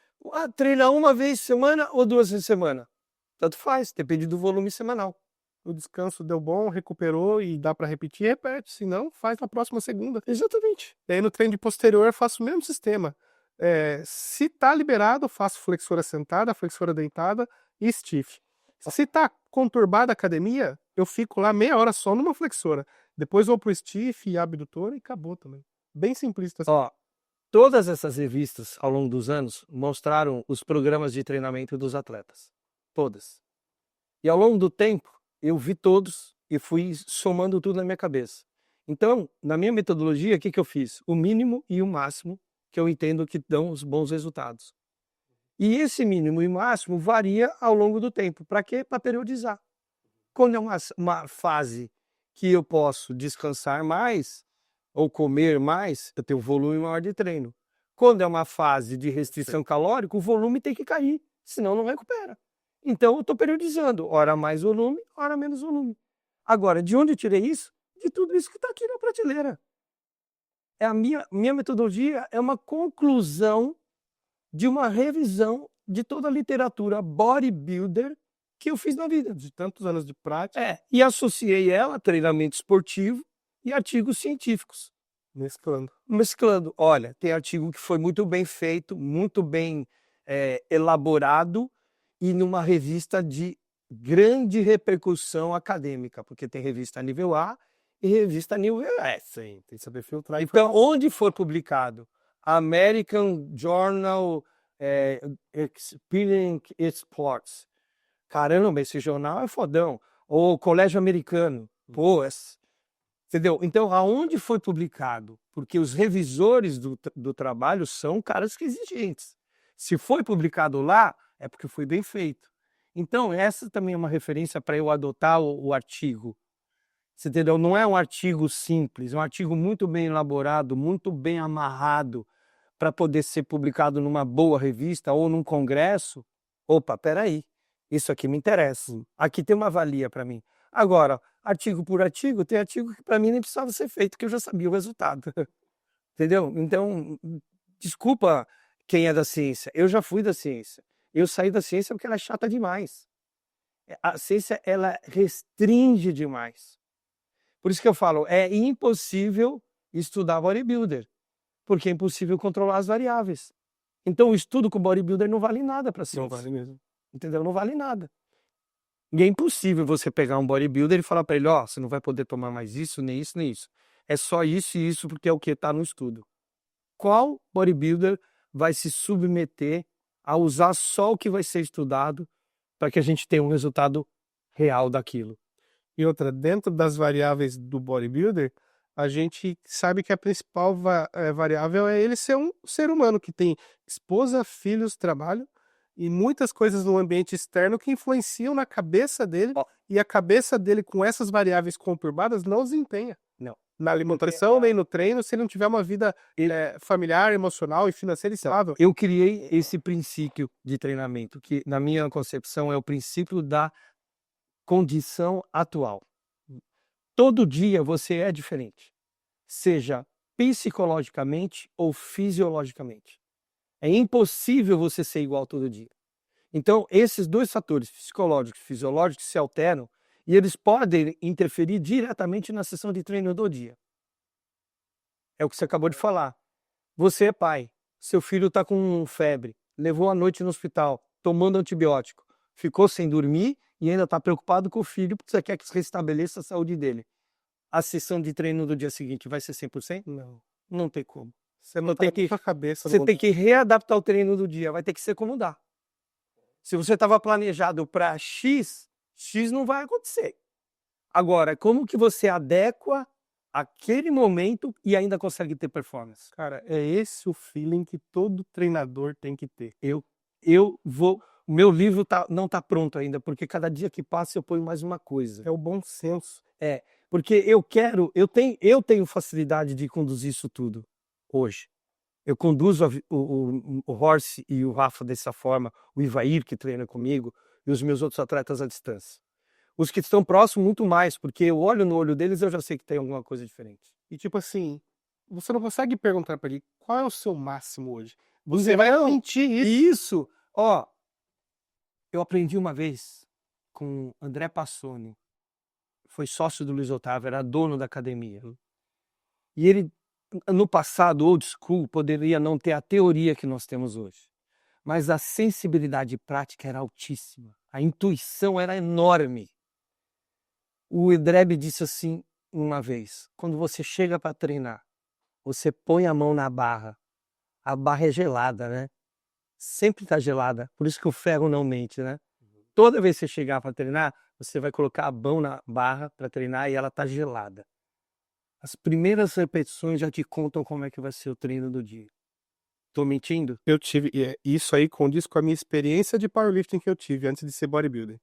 Treinar uma vez por semana ou 2 vezes por semana? Tanto faz, depende do volume semanal. O descanso deu bom, recuperou e dá pra repetir, repete. Se não, faz na próxima segunda. Exatamente. E aí no treino de posterior eu faço o mesmo sistema. Se tá liberado, eu faço flexora sentada, flexora deitada e stiff. Se tá conturbada a academia, eu fico lá meia hora só numa flexora. Depois vou pro stiff e abdutor e acabou também. Bem simplista. Ó, todas essas revistas, ao longo dos anos, mostraram os programas de treinamento dos atletas. Todas. E ao longo do tempo, eu vi todos e fui somando tudo na minha cabeça. Então, na minha metodologia, o que eu fiz? O mínimo e o máximo que eu entendo que dão os bons resultados. E esse mínimo e máximo varia ao longo do tempo. Para quê? Para periodizar. Quando é uma fase que eu posso descansar mais ou comer mais, eu tenho um volume maior de treino. Quando é uma fase de restrição calórica, o volume tem que cair, senão não recupera. Então eu estou periodizando, hora mais volume, hora menos volume. Agora, de onde eu tirei isso? De tudo isso que está aqui na prateleira. A minha metodologia é uma conclusão de uma revisão de toda a literatura bodybuilder que eu fiz na vida. De tantos anos de prática. E associei ela a treinamento esportivo e artigos científicos. Mesclando. Olha, tem artigo que foi muito bem feito, muito bem elaborado e numa revista de grande repercussão acadêmica, porque tem revista nível A e revista nível S. Sim, tem que saber filtrar. Então, onde for publicado, American Journal Experience Sports, caramba, esse jornal é fodão. Ou Colégio Americano, pô, entendeu? Então, aonde foi publicado? Porque os revisores do trabalho são caras que exigentes. Se foi publicado lá, é porque foi bem feito. Então, essa também é uma referência para eu adotar o artigo. Você entendeu? Não é um artigo simples, é um artigo muito bem elaborado, muito bem amarrado para poder ser publicado numa boa revista ou num congresso. Opa, peraí, isso aqui me interessa. Aqui tem uma valia para mim. Agora, artigo por artigo, tem artigo que para mim nem precisava ser feito, que eu já sabia o resultado. Entendeu? Então, desculpa quem é da ciência, eu já fui da ciência. Eu saí da ciência porque ela é chata demais. A ciência, ela restringe demais. Por isso que eu falo, é impossível estudar bodybuilder, porque é impossível controlar as variáveis. Então, o estudo com bodybuilder não vale nada para a ciência. Não vale mesmo. Entendeu? Não vale nada. E é impossível você pegar um bodybuilder e falar para ele, ó, você não vai poder tomar mais isso, nem isso, nem isso. É só isso e isso porque é o que está no estudo. Qual bodybuilder vai se submeter a usar só o que vai ser estudado para que a gente tenha um resultado real daquilo? E outra, dentro das variáveis do bodybuilder, a gente sabe que a principal variável é ele ser um ser humano que tem esposa, filhos, trabalho e muitas coisas no ambiente externo que influenciam na cabeça dele, e a cabeça dele com essas variáveis conturbadas não desempenha. na alimentação, nem no treino, se ele não tiver uma vida familiar, emocional e financeira estável. Eu criei esse princípio de treinamento, que na minha concepção é o princípio da condição atual. Todo dia você é diferente, seja psicologicamente ou fisiologicamente. É impossível você ser igual todo dia. Então, esses dois fatores, psicológicos e fisiológicos, se alteram e eles podem interferir diretamente na sessão de treino do dia. É o que você acabou de falar. Você é pai, seu filho está com febre, levou a noite no hospital, tomando antibiótico, ficou sem dormir e ainda está preocupado com o filho porque você quer que se restabeleça a saúde dele. A sessão de treino do dia seguinte vai ser 100%? Não. Não tem como. Você não tem tem que a cabeça. Você tem que readaptar o treino do dia, vai ter que ser como dá. Se você estava planejado para X, X não vai acontecer. Agora, como que você adequa aquele momento e ainda consegue ter performance? Cara, é esse o feeling que todo treinador tem que ter. O meu livro não tá pronto ainda, porque cada dia que passa eu ponho mais uma coisa. É o bom senso. Porque eu tenho facilidade de conduzir isso tudo hoje. Eu conduzo o Horst e o Rafa dessa forma, o Ivair que treina comigo e os meus outros atletas à distância. Os que estão próximos muito mais, porque eu olho no olho deles e eu já sei que tem alguma coisa diferente. E tipo assim, você não consegue perguntar pra ele qual é o seu máximo hoje. Você vai sentir isso. Ó, eu aprendi uma vez com André Passoni, foi sócio do Luiz Otávio, era dono da academia. E ele, no passado, old school, poderia não ter a teoria que nós temos hoje. Mas a sensibilidade prática era altíssima. A intuição era enorme. O Edreb disse assim uma vez, quando você chega para treinar, você põe a mão na barra. A barra é gelada, né? Sempre está gelada. Por isso que o ferro não mente, né? Toda vez que você chegar para treinar, você vai colocar a mão na barra para treinar e ela está gelada. As primeiras repetições já te contam como é que vai ser o treino do dia. Tô mentindo? Eu tive, isso aí condiz com a minha experiência de powerlifting que eu tive antes de ser bodybuilder.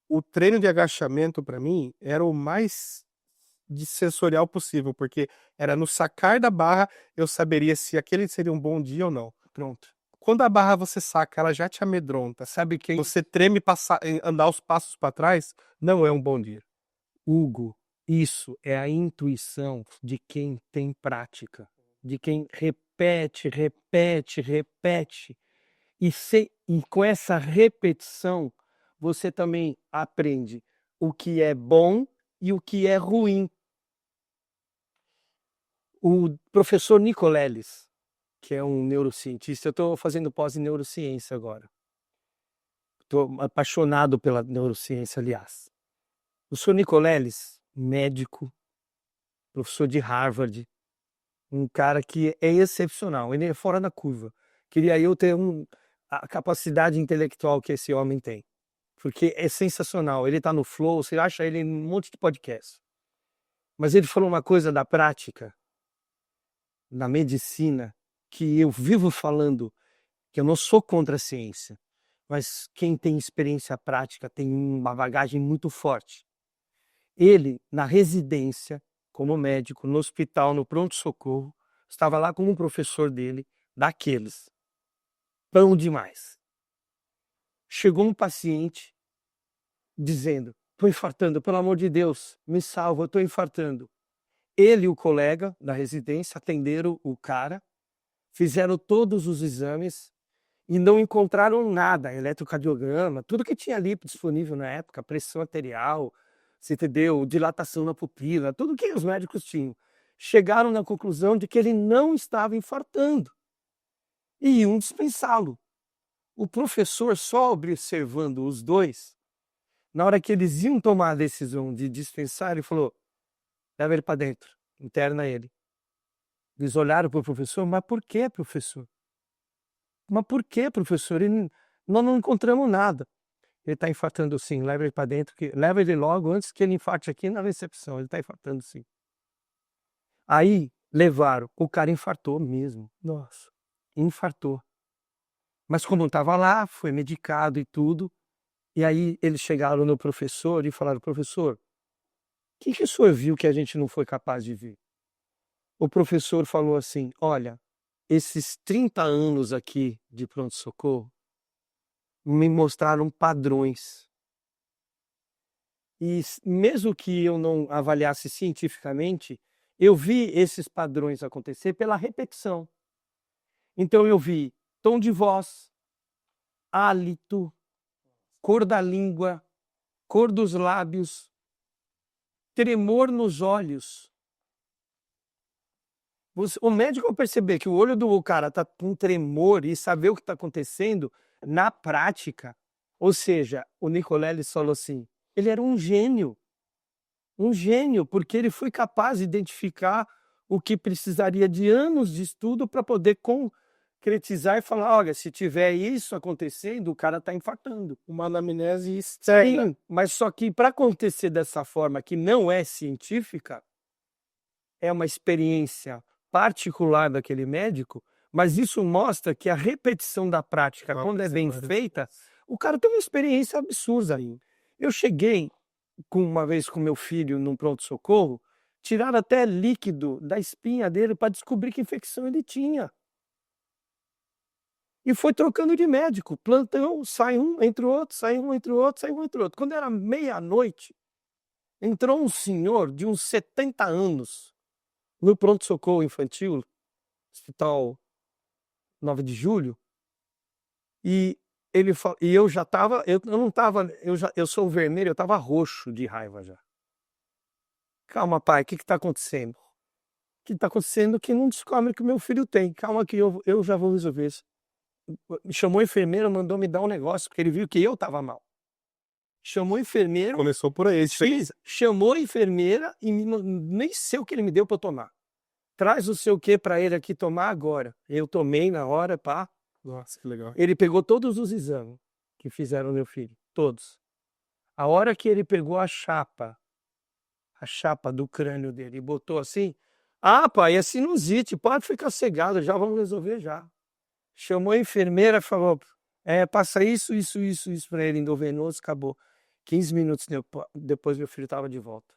O treino de agachamento para mim era o mais sensorial possível, porque era no sacar da barra eu saberia se aquele seria um bom dia ou não. Pronto. Quando a barra você saca, ela já te amedronta, Sabe quem? você treme andar os passos para trás, não é um bom dia. Hugo, isso é a intuição de quem tem prática, de quem repete, repete, repete. E com essa repetição, você também aprende o que é bom e o que é ruim. O professor Nicoleles, que é um neurocientista, eu estou fazendo pós em neurociência agora. Estou apaixonado pela neurociência, aliás. O senhor Nicoleles, médico, professor de Harvard, um cara que é excepcional, ele é fora da curva. Queria eu ter a capacidade intelectual que esse homem tem, porque é sensacional. Ele está no Flow, você acha ele em um monte de podcast. Mas ele falou uma coisa da prática, na medicina, que eu vivo falando, que eu não sou contra a ciência, mas quem tem experiência prática tem uma bagagem muito forte. Ele, na residência, como médico, no hospital, no pronto-socorro, estava lá com um professor dele, daqueles. Pão demais. Chegou um paciente dizendo, estou infartando, pelo amor de Deus, me salva, eu estou infartando. Ele e o colega da residência atenderam o cara, fizeram todos os exames e não encontraram nada, eletrocardiograma, tudo que tinha ali disponível na época, pressão arterial, você entendeu? Dilatação na pupila, tudo que os médicos tinham. Chegaram na conclusão de que ele não estava infartando e iam dispensá-lo. O professor, só observando os dois, na hora que eles iam tomar a decisão de dispensar, ele falou, leva ele para dentro, interna ele. Eles olharam para o professor, mas por que, professor? Mas por que, professor? Nós não encontramos nada. Ele está infartando sim, leva ele para dentro, leva ele logo antes que ele infarte aqui na recepção, ele está infartando sim. Aí levaram, o cara infartou mesmo. Nossa, infartou. Mas como estava lá, foi medicado e tudo, e aí eles chegaram no professor e falaram, professor, que o senhor viu que a gente não foi capaz de ver? O professor falou assim: olha, esses 30 anos aqui de pronto-socorro me mostraram padrões. E mesmo que eu não avaliasse cientificamente, eu vi esses padrões acontecer pela repetição. Então eu vi tom de voz, hálito, cor da língua, cor dos lábios, tremor nos olhos. O médico, ao perceber que o olho do cara está com tremor e saber o que está acontecendo, na prática, ou seja, o Nicoleles falou assim, ele era um gênio, porque ele foi capaz de identificar o que precisaria de anos de estudo para poder concretizar e falar, olha, se tiver isso acontecendo, o cara está infartando. Uma anamnese externa. Sim, mas só que para acontecer dessa forma que não é científica, é uma experiência particular daquele médico, mas isso mostra que a repetição da prática, quando é bem feita, o cara tem uma experiência absurda. Eu cheguei uma vez com meu filho num pronto-socorro, tiraram até líquido da espinha dele para descobrir que infecção ele tinha. E foi trocando de médico, plantão, sai um, entra o outro, sai um, entra o outro, sai um, entra o outro. Quando era meia-noite, entrou um senhor de uns 70 anos no pronto-socorro infantil, Hospital 9 de Julho, e eu já estava, eu não estava, eu sou vermelho, eu estava roxo de raiva já. Calma, pai, o que está acontecendo? O que está acontecendo que não descobre que o meu filho tem. Calma que eu já vou resolver isso. Chamou a enfermeira, mandou me dar um negócio, porque ele viu que eu estava mal. Chamou a enfermeira. Começou por aí. Chamou a enfermeira e nem sei o que ele me deu para eu tomar. Traz o seu quê para ele aqui tomar agora. Eu tomei na hora, pá. Nossa, que legal. Ele pegou todos os exames que fizeram meu filho, todos. A hora que ele pegou a chapa do crânio dele e botou assim, pai, é sinusite, pode ficar cegado, já vamos resolver já. Chamou a enfermeira e falou, passa isso para ele, endovenoso, acabou. 15 minutos depois meu filho estava de volta.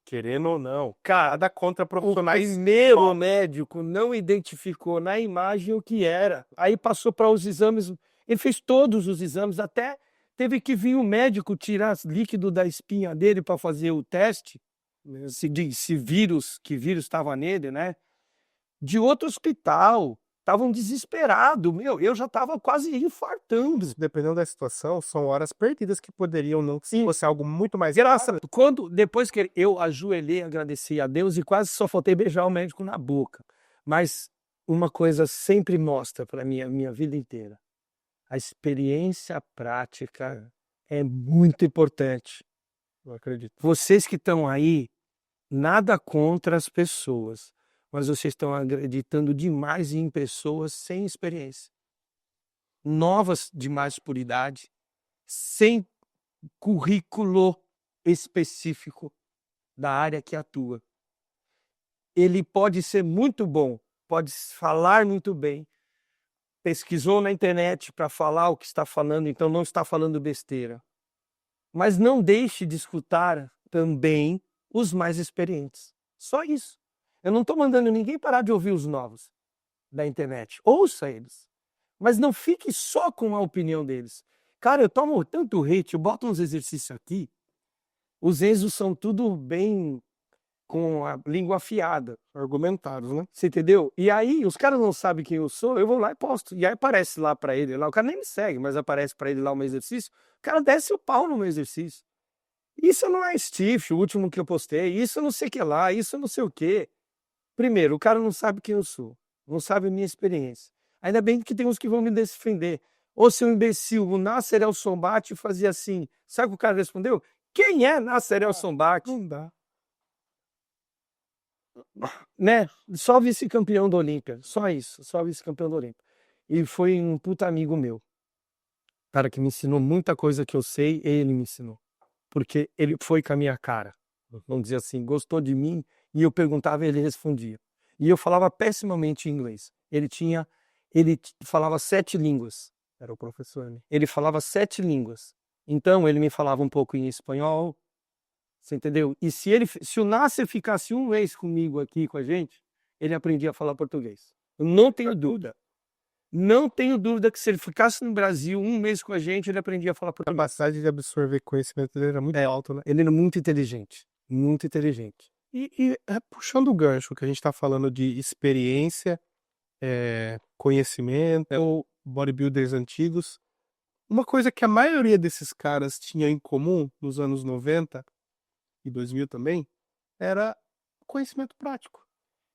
Querendo ou não, cada contraprofissionais. O primeiro médico não identificou na imagem o que era. Aí passou para os exames, ele fez todos os exames, até teve que vir o médico tirar líquido da espinha dele para fazer o teste, se vírus estava nele, né? De outro hospital. Estavam desesperados, eu já estava quase infartando. Dependendo da situação, são horas perdidas que poderiam não, se fosse algo muito mais grave. Depois que eu ajoelhei, agradeci a Deus e quase só faltei beijar o médico na boca. Mas uma coisa sempre mostra para mim a minha vida inteira. A experiência prática é muito importante. Eu acredito. Vocês que estão aí, nada contra as pessoas, mas vocês estão acreditando demais em pessoas sem experiência. Novas demais por idade, sem currículo específico da área que atua. Ele pode ser muito bom, pode falar muito bem, pesquisou na internet para falar o que está falando, então não está falando besteira. Mas não deixe de escutar também os mais experientes. Só isso. Eu não estou mandando ninguém parar de ouvir os novos da internet. Ouça eles. Mas não fique só com a opinião deles. Cara, eu tomo tanto hate, eu boto uns exercícios aqui, os Enzos são tudo bem com a língua afiada. Argumentados, né? Você entendeu? E aí, os caras não sabem quem eu sou, eu vou lá e posto. E aí aparece lá pra ele, lá, o cara nem me segue, mas aparece pra ele lá o meu exercício, o cara desce o pau no meu exercício. Isso não é Steve, o último que eu postei, isso não sei o que lá, isso não sei o que. Primeiro, o cara não sabe quem eu sou, não sabe a minha experiência. Ainda bem que tem uns que vão me defender. Ô, seu imbecil, o Nasser El Sonbate fazia assim. Sabe o que o cara respondeu? Quem é Nasser El Sonbate? Não dá. Né? Só vice-campeão da Olímpia. Só isso, só vice-campeão da Olímpia. E foi um puta amigo meu. Cara que me ensinou muita coisa que eu sei, ele me ensinou. Porque ele foi com a minha cara. Vamos dizer assim, gostou de mim e eu perguntava e ele respondia. E eu falava pessimamente inglês. Ele falava 7 línguas. Era o professor, né? Ele falava 7 línguas. Então ele me falava um pouco em espanhol, Você entendeu? E se o Nasser ficasse um mês comigo aqui com a gente, ele aprendia a falar português. Eu não tenho dúvida. Não tenho dúvida que se ele ficasse no Brasil um mês com a gente, ele aprendia a falar A português. capacidade de absorver conhecimento dele era muito alto, né? Ele era muito inteligente. Muito inteligente. Puxando o gancho que a gente tá falando de experiência, conhecimento, ou bodybuilders antigos, uma coisa que a maioria desses caras tinha em comum nos anos 90 e 2000 também, era conhecimento prático.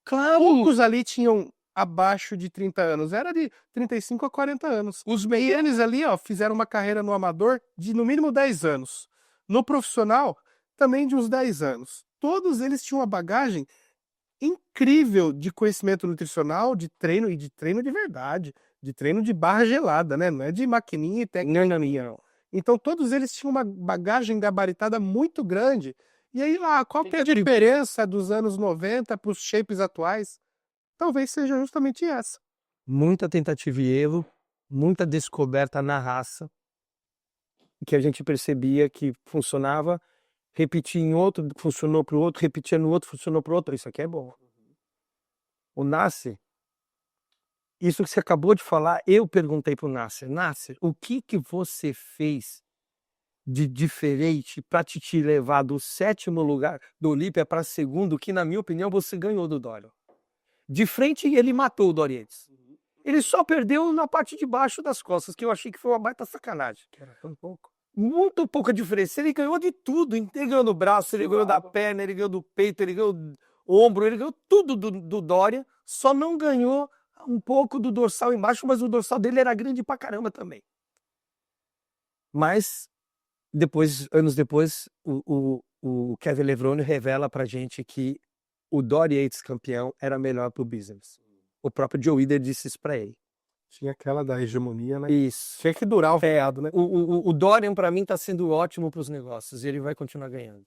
Claro! Poucos ali tinham abaixo de 30 anos, era de 35 a 40 anos. Os meianes ali, ó, fizeram uma carreira no amador de no mínimo 10 anos. No profissional, também de uns 10 anos. Todos eles tinham uma bagagem incrível de conhecimento nutricional, de treino e de treino de verdade, de treino de barra gelada, né? Não é de maquininha e técnica. Não. Então todos eles tinham uma bagagem gabaritada muito grande. E aí, qual que é a diferença dos anos 90 para os shapes atuais? Talvez seja justamente essa. Muita tentativa e erro, muita descoberta na raça, que a gente percebia que funcionava, repetia em outro, funcionou para o outro, repetia no outro, funcionou para o outro. Isso aqui é bom. O Nasser, isso que você acabou de falar, eu perguntei para o Nasser, o que você fez de diferente para te levar do 7º lugar do Olímpia para 2º, que na minha opinião você ganhou do Dorian. De frente ele matou o Dorietes. Ele só perdeu na parte de baixo das costas, que eu achei que foi uma baita sacanagem. Era tão pouco. Muito pouca diferença. Ele ganhou de tudo. Ele ganhou no braço, ele ganhou da perna, ele ganhou do peito, ele ganhou do ombro, ele ganhou tudo do Dorian. Só não ganhou um pouco do dorsal embaixo, mas o dorsal dele era grande pra caramba também. Mas, anos depois, o Kevin Levrone revela pra gente que o Dorian Yates campeão era melhor pro business. O próprio Joe Weider disse isso pra ele. Tinha aquela da hegemonia, né? Isso. Tinha que durar o feado, né? O Dorian, pra mim, tá sendo ótimo pros negócios. E ele vai continuar ganhando.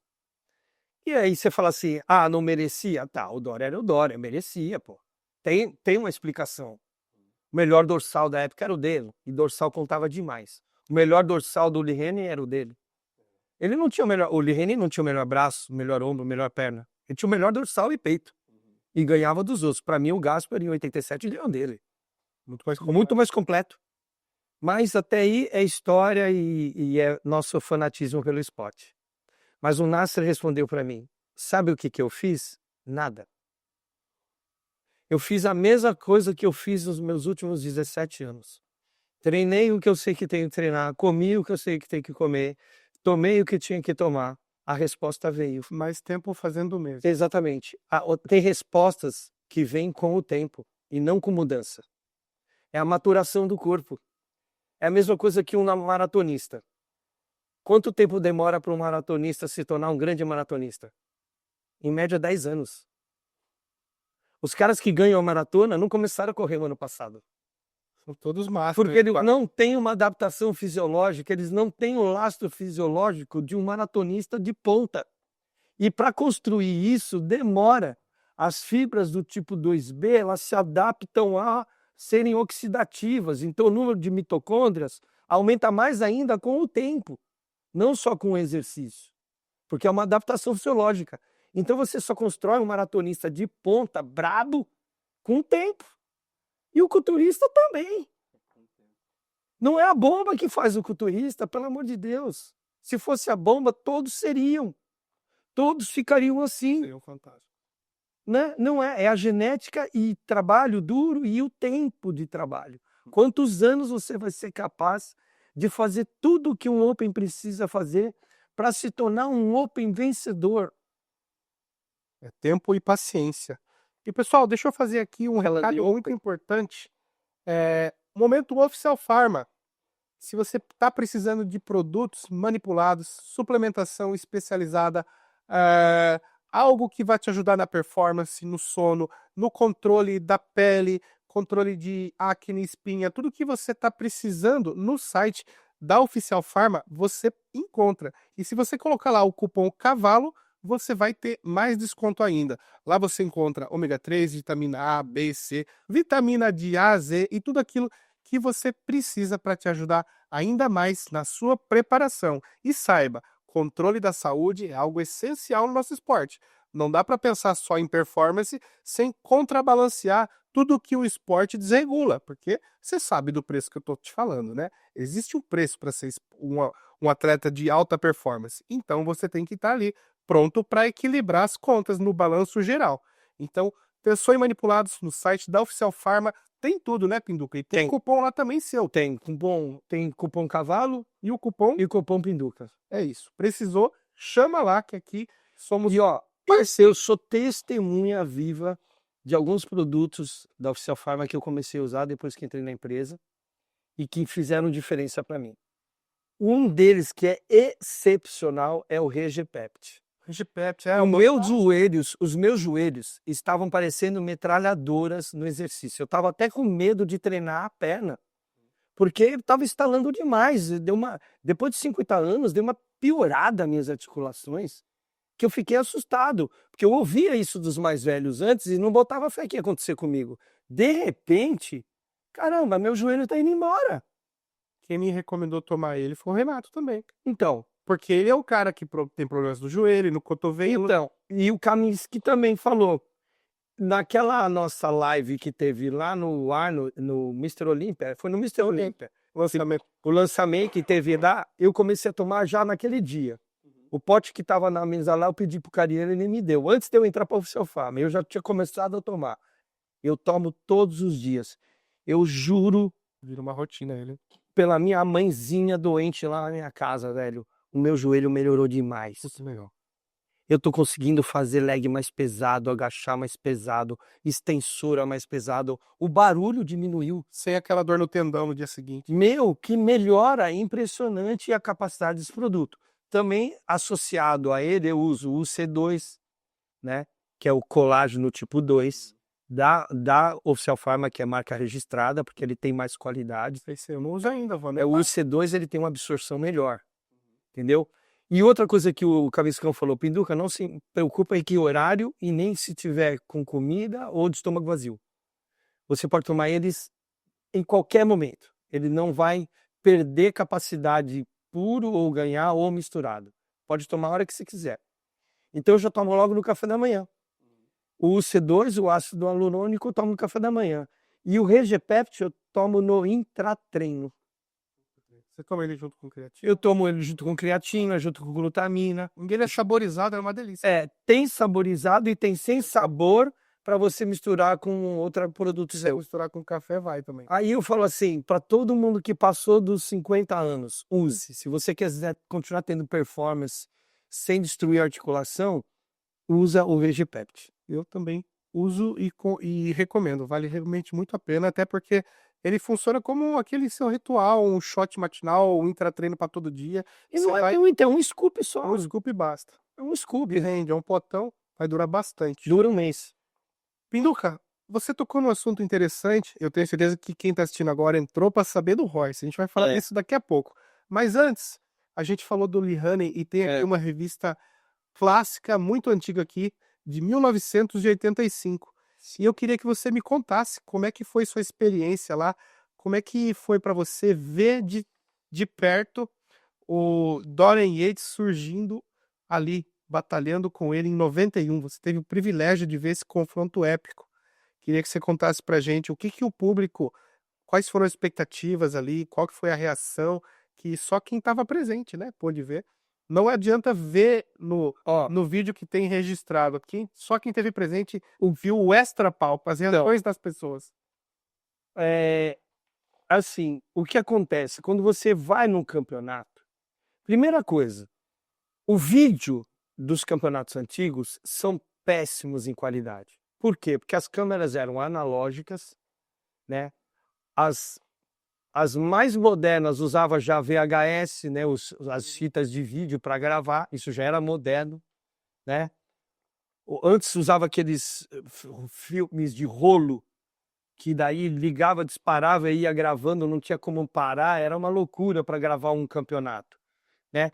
E aí você fala assim, não merecia? Tá, o Dorian era o Dorian, merecia, pô. Tem uma explicação. O melhor dorsal da época era o dele. E dorsal contava demais. O melhor dorsal do Lee Haney era o dele. Ele não tinha o Lee Haney não tinha o melhor braço, o melhor ombro, a melhor perna. Ele tinha o melhor dorsal e peito. E ganhava dos outros. Pra mim, o Gaspar, em 87, ganhou dele. Muito mais completo. Mas até aí é história e é nosso fanatismo pelo esporte. Mas o Nasser respondeu pra mim, sabe o que eu fiz? Nada. Eu fiz a mesma coisa que eu fiz nos meus últimos 17 anos. Treinei o que eu sei que tenho que treinar, comi o que eu sei que tenho que comer, tomei o que tinha que tomar. A resposta veio. Mais tempo fazendo o mesmo. Exatamente. Tem respostas que vêm com o tempo e não com mudança. É a maturação do corpo. É a mesma coisa que um maratonista. Quanto tempo demora para um maratonista se tornar um grande maratonista? Em média, 10 anos. Os caras que ganham a maratona não começaram a correr no ano passado. São todos masters. Porque eles não têm uma adaptação fisiológica, eles não têm o lastro fisiológico de um maratonista de ponta. E para construir isso, demora. As fibras do tipo 2B, elas se adaptam a serem oxidativas. Então, o número de mitocôndrias aumenta mais ainda com o tempo, não só com o exercício. Porque é uma adaptação fisiológica. Então, você só constrói um maratonista de ponta, brabo, com o tempo. E o culturista também. Não é a bomba que faz o culturista, pelo amor de Deus. Se fosse a bomba, todos seriam. Todos ficariam assim. Seriam fantásticos. Né? Não é a genética e trabalho duro e o tempo de trabalho. Quantos anos você vai ser capaz de fazer tudo o que um Open precisa fazer para se tornar um Open vencedor? É tempo e paciência. E pessoal, deixa eu fazer aqui um recado muito importante. Momento Oficial Pharma. Se você está precisando de produtos manipulados, suplementação especializada, algo que vai te ajudar na performance, no sono, no controle da pele, controle de acne, espinha, tudo que você está precisando no site da Oficial Pharma, você encontra. E se você colocar lá o cupom CAVALO, você vai ter mais desconto ainda. Lá você encontra ômega 3, vitamina A, B, C, vitamina de A, Z e tudo aquilo que você precisa para te ajudar ainda mais na sua preparação. E saiba, Controle da saúde é algo essencial no nosso esporte. Não dá para pensar só em performance sem contrabalancear tudo que o esporte desregula, porque você sabe do preço que eu estou te falando, né? Existe um preço para ser um atleta de alta performance. Então você tem que estar ali pronto para equilibrar as contas no balanço geral. Então, pensou em manipulados no site da Oficial Pharma, tem tudo, né, Pinduca? E tem Tem. cupom lá também seu. Tem cupom cavalo E o cupom e cupom Pinduca. é isso. Precisou, chama lá que aqui somos E ó, parceiro, eu sou testemunha viva de alguns produtos da Oficial Pharma que eu comecei a usar depois que entrei na empresa e que fizeram diferença para mim. Um deles que é excepcional é o Regepept. Regipept, Os meus joelhos estavam parecendo metralhadoras no exercício. Eu estava até com medo de treinar a perna, porque estava estalando demais. Depois de 50 anos, deu uma piorada nas minhas articulações, que eu fiquei assustado, porque eu ouvia isso dos mais velhos antes e não botava fé que ia acontecer comigo. De repente, caramba, meu joelho está indo embora. Quem me recomendou tomar ele foi o Renato também. Então, Porque ele é o cara que tem problemas no joelho, no cotovelo. e o Kaminski também falou. Naquela nossa live que teve lá no ar, no Mr. Olympia, foi no Mr. Olympia, Lançamento. o lançamento que teve lá, eu comecei a tomar já naquele dia. O pote que estava na mesa lá, eu pedi pro carinha, ele me deu. Antes de eu entrar para o Oficial Pharma, eu já tinha começado a tomar. Eu tomo todos os dias. Eu juro, Vira uma rotina ele. pela minha mãezinha doente lá na minha casa, velho, o meu joelho melhorou demais. Muito legal. Eu tô conseguindo fazer leg mais pesado, agachar mais pesado, extensora mais pesado. O barulho diminuiu. Sem aquela dor no tendão no dia seguinte. Meu, que melhora impressionante a capacidade desse produto. Também associado a ele, eu uso o C2, né? Que é o colágeno tipo 2, da Oficial Pharma, que é marca registrada, porque ele tem mais qualidade. Esse eu não uso ainda, vou O C2 ele tem uma absorção melhor, entendeu? E outra coisa que o Caviscão falou, Pinduca, não se preocupa em que horário e nem se tiver com comida ou de estômago vazio. Você pode tomar eles em qualquer momento. Ele não vai perder capacidade puro ou ganhar ou misturado. Pode tomar a hora que você quiser. Então eu já tomo logo no café da manhã. O C2, o ácido hialurônico, eu tomo no café da manhã. E o Regepept eu tomo no intratreino. Você toma ele junto com creatina? Eu tomo ele junto com creatina, junto com glutamina. Ele é saborizado, é uma delícia. É, tem saborizado e tem sem sabor para você misturar com outro produto Se seu. misturar com café, vai também. Aí eu falo assim, para todo mundo que passou dos 50 anos, use. Se você quiser continuar tendo performance sem destruir a articulação, usa o Regepept. Eu também uso e recomendo. Vale realmente muito a pena, até porque ele funciona como aquele seu ritual, um shot matinal, um intratreino para todo dia. E Você não vai, é um scoop só. um scoop e basta. É um scoop. E rende, é um potão, vai durar bastante. Dura um mês. Pinduca, você tocou num assunto interessante. Eu tenho certeza que quem está assistindo agora entrou para saber do Royce. A gente vai falar disso daqui a pouco. Mas antes, a gente falou do Lee Haney e tem aqui uma revista clássica, muito antiga aqui, de 1985. E eu queria que você me contasse como é que foi sua experiência lá, como é que foi para você ver de perto o Dorian Yates surgindo ali, batalhando com ele em 91. Você teve o privilégio de ver esse confronto épico. Queria que você contasse pra gente o que o público, quais foram as expectativas ali, qual que foi a reação, que só quem estava presente, né, pôde ver. Não adianta ver no vídeo que tem registrado. Só quem esteve presente viu o extra palco, as reações das pessoas. Assim, o que acontece? Quando você vai num campeonato, primeira coisa, o vídeo dos campeonatos antigos são péssimos em qualidade. Por quê? Porque as câmeras eram analógicas, né? As mais modernas usavam já VHS, né? As fitas de vídeo para gravar, isso já era moderno, né? Antes usava aqueles filmes de rolo, que daí ligava, disparava e ia gravando, não tinha como parar, era uma loucura para gravar um campeonato, né?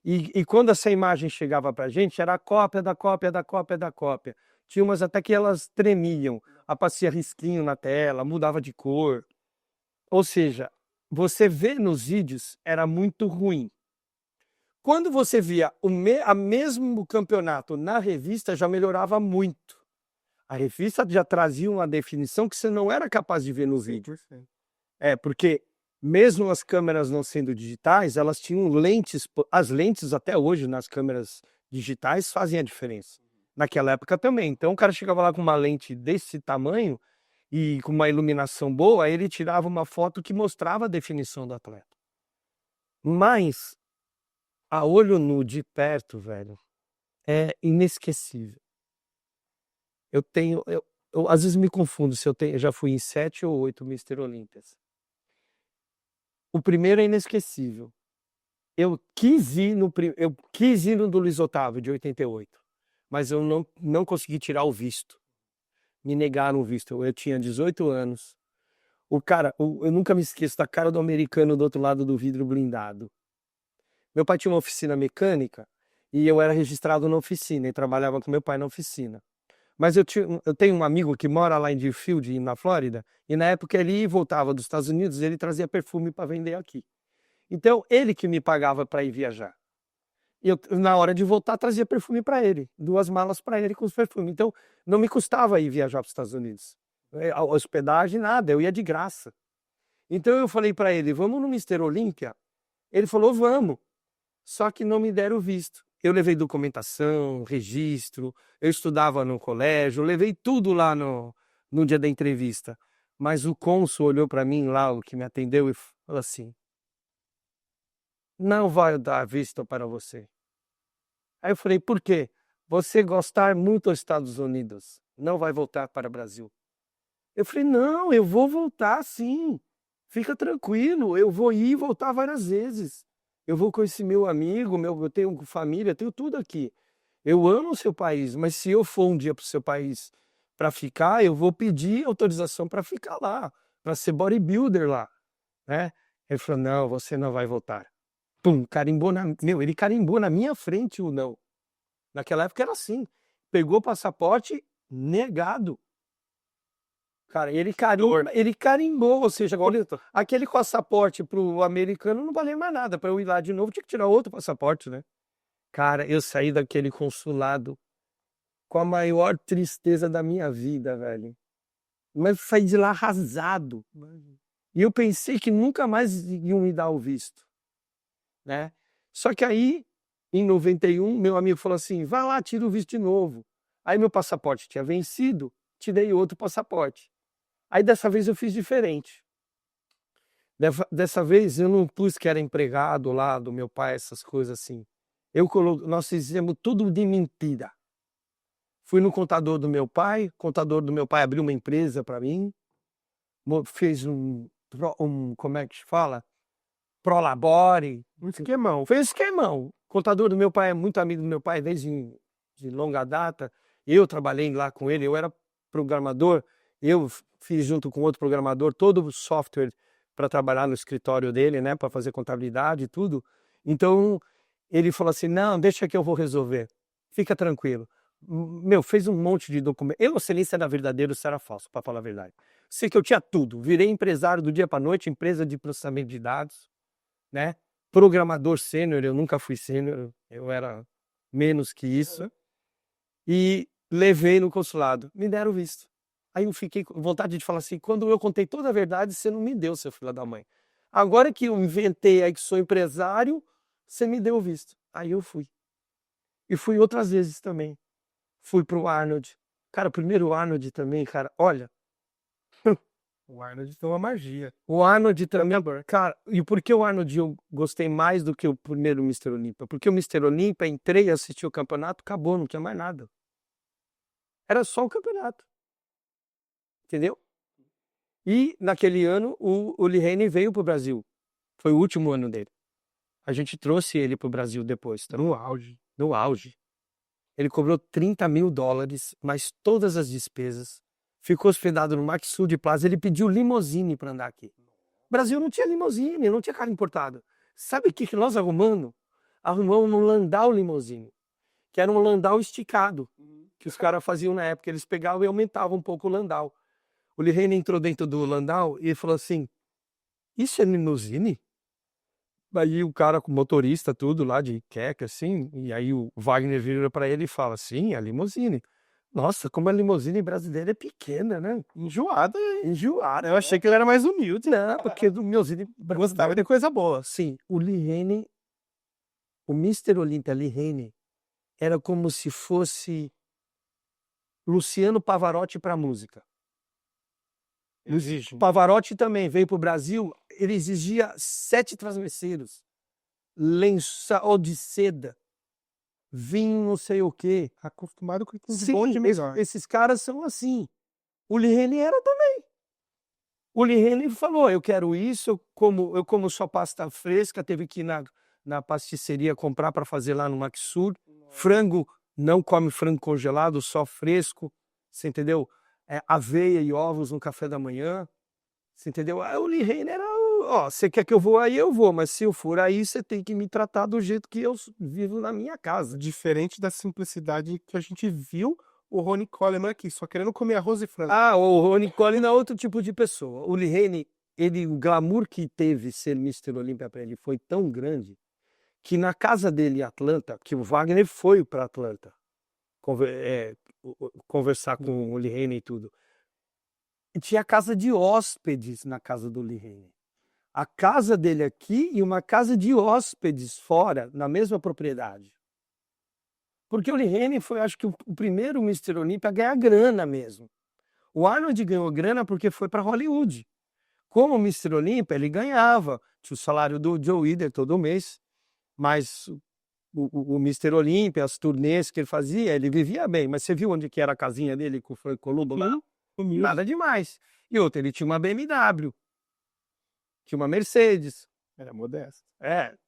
E quando essa imagem chegava para a gente, era a cópia da cópia da cópia da cópia. Tinha umas até que elas tremiam, aparecia risquinho na tela, mudava de cor. Ou seja, você vê nos vídeos era muito ruim. Quando você via a mesmo campeonato na revista, já melhorava muito. A revista já trazia uma definição que você não era capaz de ver no vídeo. 100%. Porque mesmo as câmeras não sendo digitais, elas tinham lentes, as lentes até hoje nas câmeras digitais fazem a diferença. Naquela época também. Então o cara chegava lá com uma lente desse tamanho e com uma iluminação boa, aí ele tirava uma foto que mostrava a definição do atleta. Mas a olho nu de perto, velho, é inesquecível. Eu às vezes me confundo se eu já fui em 7 ou 8 Mister Olímpias. O primeiro é inesquecível. Eu quis ir no do Luiz Otávio, de 88, mas eu não consegui tirar o visto. Me negaram o visto. Eu tinha 18 anos. O cara, eu nunca me esqueço da cara do americano do outro lado do vidro blindado. Meu pai tinha uma oficina mecânica e eu era registrado na oficina e trabalhava com meu pai na oficina. Mas eu tenho um amigo que mora lá em Deerfield, na Flórida, e na época ele voltava dos Estados Unidos, ele trazia perfume para vender aqui. Então, ele que me pagava para ir viajar. E eu, na hora de voltar, trazia perfume para ele, 2 malas para ele com os perfumes. Então, não me custava ir viajar para os Estados Unidos. A hospedagem, nada, eu ia de graça. Então, eu falei para ele, vamos no Mister Olímpia? Ele falou, vamos. Só que não me deram visto. Eu levei documentação, registro, eu estudava no colégio, eu levei tudo lá no dia da entrevista. Mas o cônsul olhou para mim lá, o que me atendeu, e falou assim, não vai dar visto para você. Aí eu falei, por quê? Você gostar muito dos Estados Unidos, não vai voltar para o Brasil. Eu falei, não, eu vou voltar sim. Fica tranquilo, eu vou ir e voltar várias vezes. Eu vou com esse meu amigo, eu tenho família, tenho tudo aqui. Eu amo o seu país, mas se eu for um dia para o seu país para ficar, eu vou pedir autorização para ficar lá, para ser bodybuilder lá, né? Ele falou, não, você não vai voltar. Pum, carimbou ele carimbou na minha frente o não. Naquela época era assim. Pegou o passaporte, negado. Cara, ele carimbou, ou seja, aquele passaporte pro americano não valia mais nada. Para eu ir lá de novo, tinha que tirar outro passaporte, né? Cara, eu saí daquele consulado com a maior tristeza da minha vida, velho. Mas saí de lá arrasado. E eu pensei que nunca mais iam me dar o visto, né? Só que aí, em 91, meu amigo falou assim, vai lá, tira o visto de novo. Aí meu passaporte tinha vencido, tirei outro passaporte. Aí dessa vez eu fiz diferente. Dessa vez eu não pus que era empregado lá do meu pai, essas coisas assim. Nós fizemos tudo de mentira. Fui no contador do meu pai, o contador do meu pai abriu uma empresa para mim, fez como é que se fala? Prolabore. Um esquemão. Fez esquemão. O contador do meu pai é muito amigo do meu pai desde de longa data. Eu trabalhei lá com ele, eu era programador, eu fiz junto com outro programador todo o software para trabalhar no escritório dele, né, para fazer contabilidade e tudo. Então, ele falou assim, não, deixa que eu vou resolver. Fica tranquilo. Meu, fez um monte de documento. Eu não sei nem se era verdadeiro ou se era falso, para falar a verdade. Sei que eu tinha tudo. Virei empresário do dia para noite, empresa de processamento de dados, né? Programador sênior, eu nunca fui sênior, eu era menos que isso. E levei no consulado, me deram visto. Aí eu fiquei com vontade de falar assim, quando eu contei toda a verdade, você não me deu, seu filho da mãe. Agora que eu inventei aí que sou empresário, você me deu visto. Aí eu fui. E fui outras vezes também. Fui pro Arnold. Cara, primeiro o Arnold também, cara, olha. O Arnold tem uma magia. O Arnold também, cara, e por que o Arnold eu gostei mais do que o primeiro Mister Olímpia? Porque o Mister Olímpia, entrei, assisti o campeonato, acabou, não tinha mais nada. Era só o campeonato. Entendeu? E naquele ano o Lihane veio pro Brasil. Foi o último ano dele. A gente trouxe ele pro Brasil depois. Tá? No auge. No auge. Ele cobrou $30 mil, mais todas as despesas. Ficou hospedado no Maxud Plaza. Ele pediu limousine para andar aqui. O Brasil não tinha limousine, não tinha carro importado. Sabe o que nós arrumamos? Arrumamos um Landau limousine, que era um Landau esticado, que os caras faziam na época. Eles pegavam e aumentavam um pouco o Landau. O Lihane entrou dentro do Landau e falou assim, isso é limousine? Aí o cara com motorista, tudo lá de queca, assim, e aí o Wagner vira pra ele e fala: sim, a limusine. Nossa, como a limusine brasileira é pequena, né? Enjoado, hein? Enjoada. Eu achei que ele era mais humilde. Não, porque do limusine Gostava de coisa boa. sim, o Lee Haney, o Mr. Olympia Lee Haney, era como se fosse Luciano Pavarotti pra música. Exige. Pavarotti também veio pro Brasil, ele exigia 7 travesseiros, lençol de seda, vinho não sei o quê. Acostumado com de Sim, bom e de melhor. esses caras são assim. O Lee Haney era também. O Lee Haney falou: eu quero isso, eu como só pasta fresca, teve que ir na pasticceria comprar para fazer lá no Maxur. Frango, não come frango congelado, só fresco, você entendeu? Aveia e ovos no café da manhã, você entendeu? Aí o Lee Haney era, ó, você quer que eu vou aí, eu vou, mas se eu for aí, você tem que me tratar do jeito que eu vivo na minha casa. Diferente da simplicidade que a gente viu o Ronnie Coleman aqui, só querendo comer arroz e frango. Ah, o Ronnie Coleman é outro tipo de pessoa. O Lee Haney, o glamour que teve ser Mr. Olympia para ele foi tão grande que na casa dele em Atlanta, que o Wagner foi para Atlanta conversar com o Lee Haney e tudo, e tinha casa de hóspedes na casa do Lee Haney. A casa dele aqui e uma casa de hóspedes fora, na mesma propriedade. Porque o Lee Haney foi, acho que, o primeiro Mr. Olympia a ganhar grana mesmo. O Arnold ganhou grana porque foi para Hollywood. Como Mr. Olympia, ele ganhava. Tinha o salário do Joe Weider todo mês, mas o Mr. Olympia, as turnês que ele fazia, ele vivia bem. Mas você viu onde que era a casinha dele com o Frank Columbo lá? Nada demais. E outra, ele tinha uma BMW, tinha uma Mercedes. Era modesto.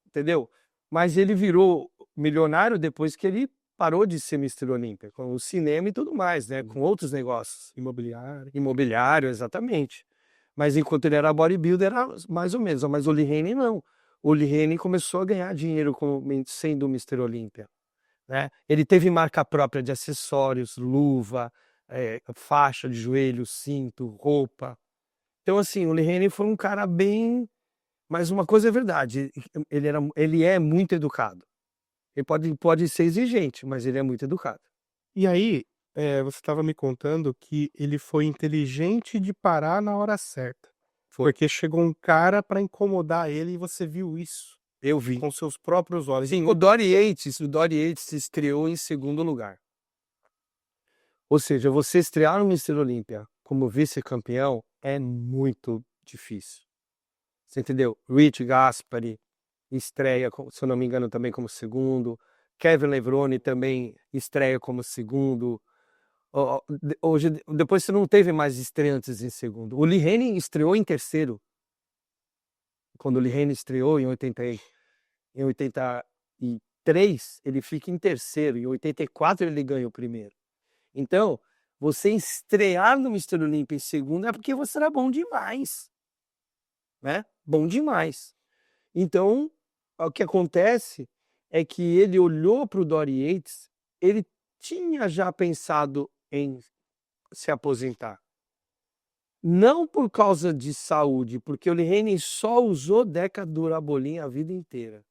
Entendeu? Mas ele virou milionário depois que ele parou de ser Mr. Olympia, com o cinema e tudo mais, né? Com outros negócios. Imobiliário. Imobiliário, exatamente. Mas enquanto ele era bodybuilder, era mais ou menos. Mas o Lee Haney não. O Lee Haney começou a ganhar dinheiro sendo o Mr. Olympia, né? Ele teve marca própria de acessórios, luva, faixa de joelho, cinto, roupa. Então, assim, o Lee Haney foi um cara bem... Mas uma coisa é verdade, ele é muito educado. Ele pode ser exigente, mas ele é muito educado. E aí, você estava me contando que ele foi inteligente de parar na hora certa. Foi. Porque chegou um cara para incomodar ele e você viu isso Eu vi. com seus próprios olhos. Sim, o Dory Yates estreou em segundo lugar. Ou seja, você estrear no Mr. Olympia como vice-campeão é muito difícil. Você entendeu? Rich Gaspari estreia, se eu não me engano, também como segundo. Kevin Levrone também estreia como segundo. Hoje, depois você não teve mais estreantes em segundo. O Lee Haney estreou em terceiro. Quando o Lee Haney estreou em 83, ele fica em terceiro. Em 84 ele ganha o primeiro. Então, você estrear no Mr. Olympia em segundo é porque você era bom demais. Né? Bom demais. Então, o que acontece é que ele olhou para o Dory Yates, ele tinha já pensado em se aposentar. Não por causa de saúde, porque o Lee Haney só usou Deca Durabolin a vida inteira.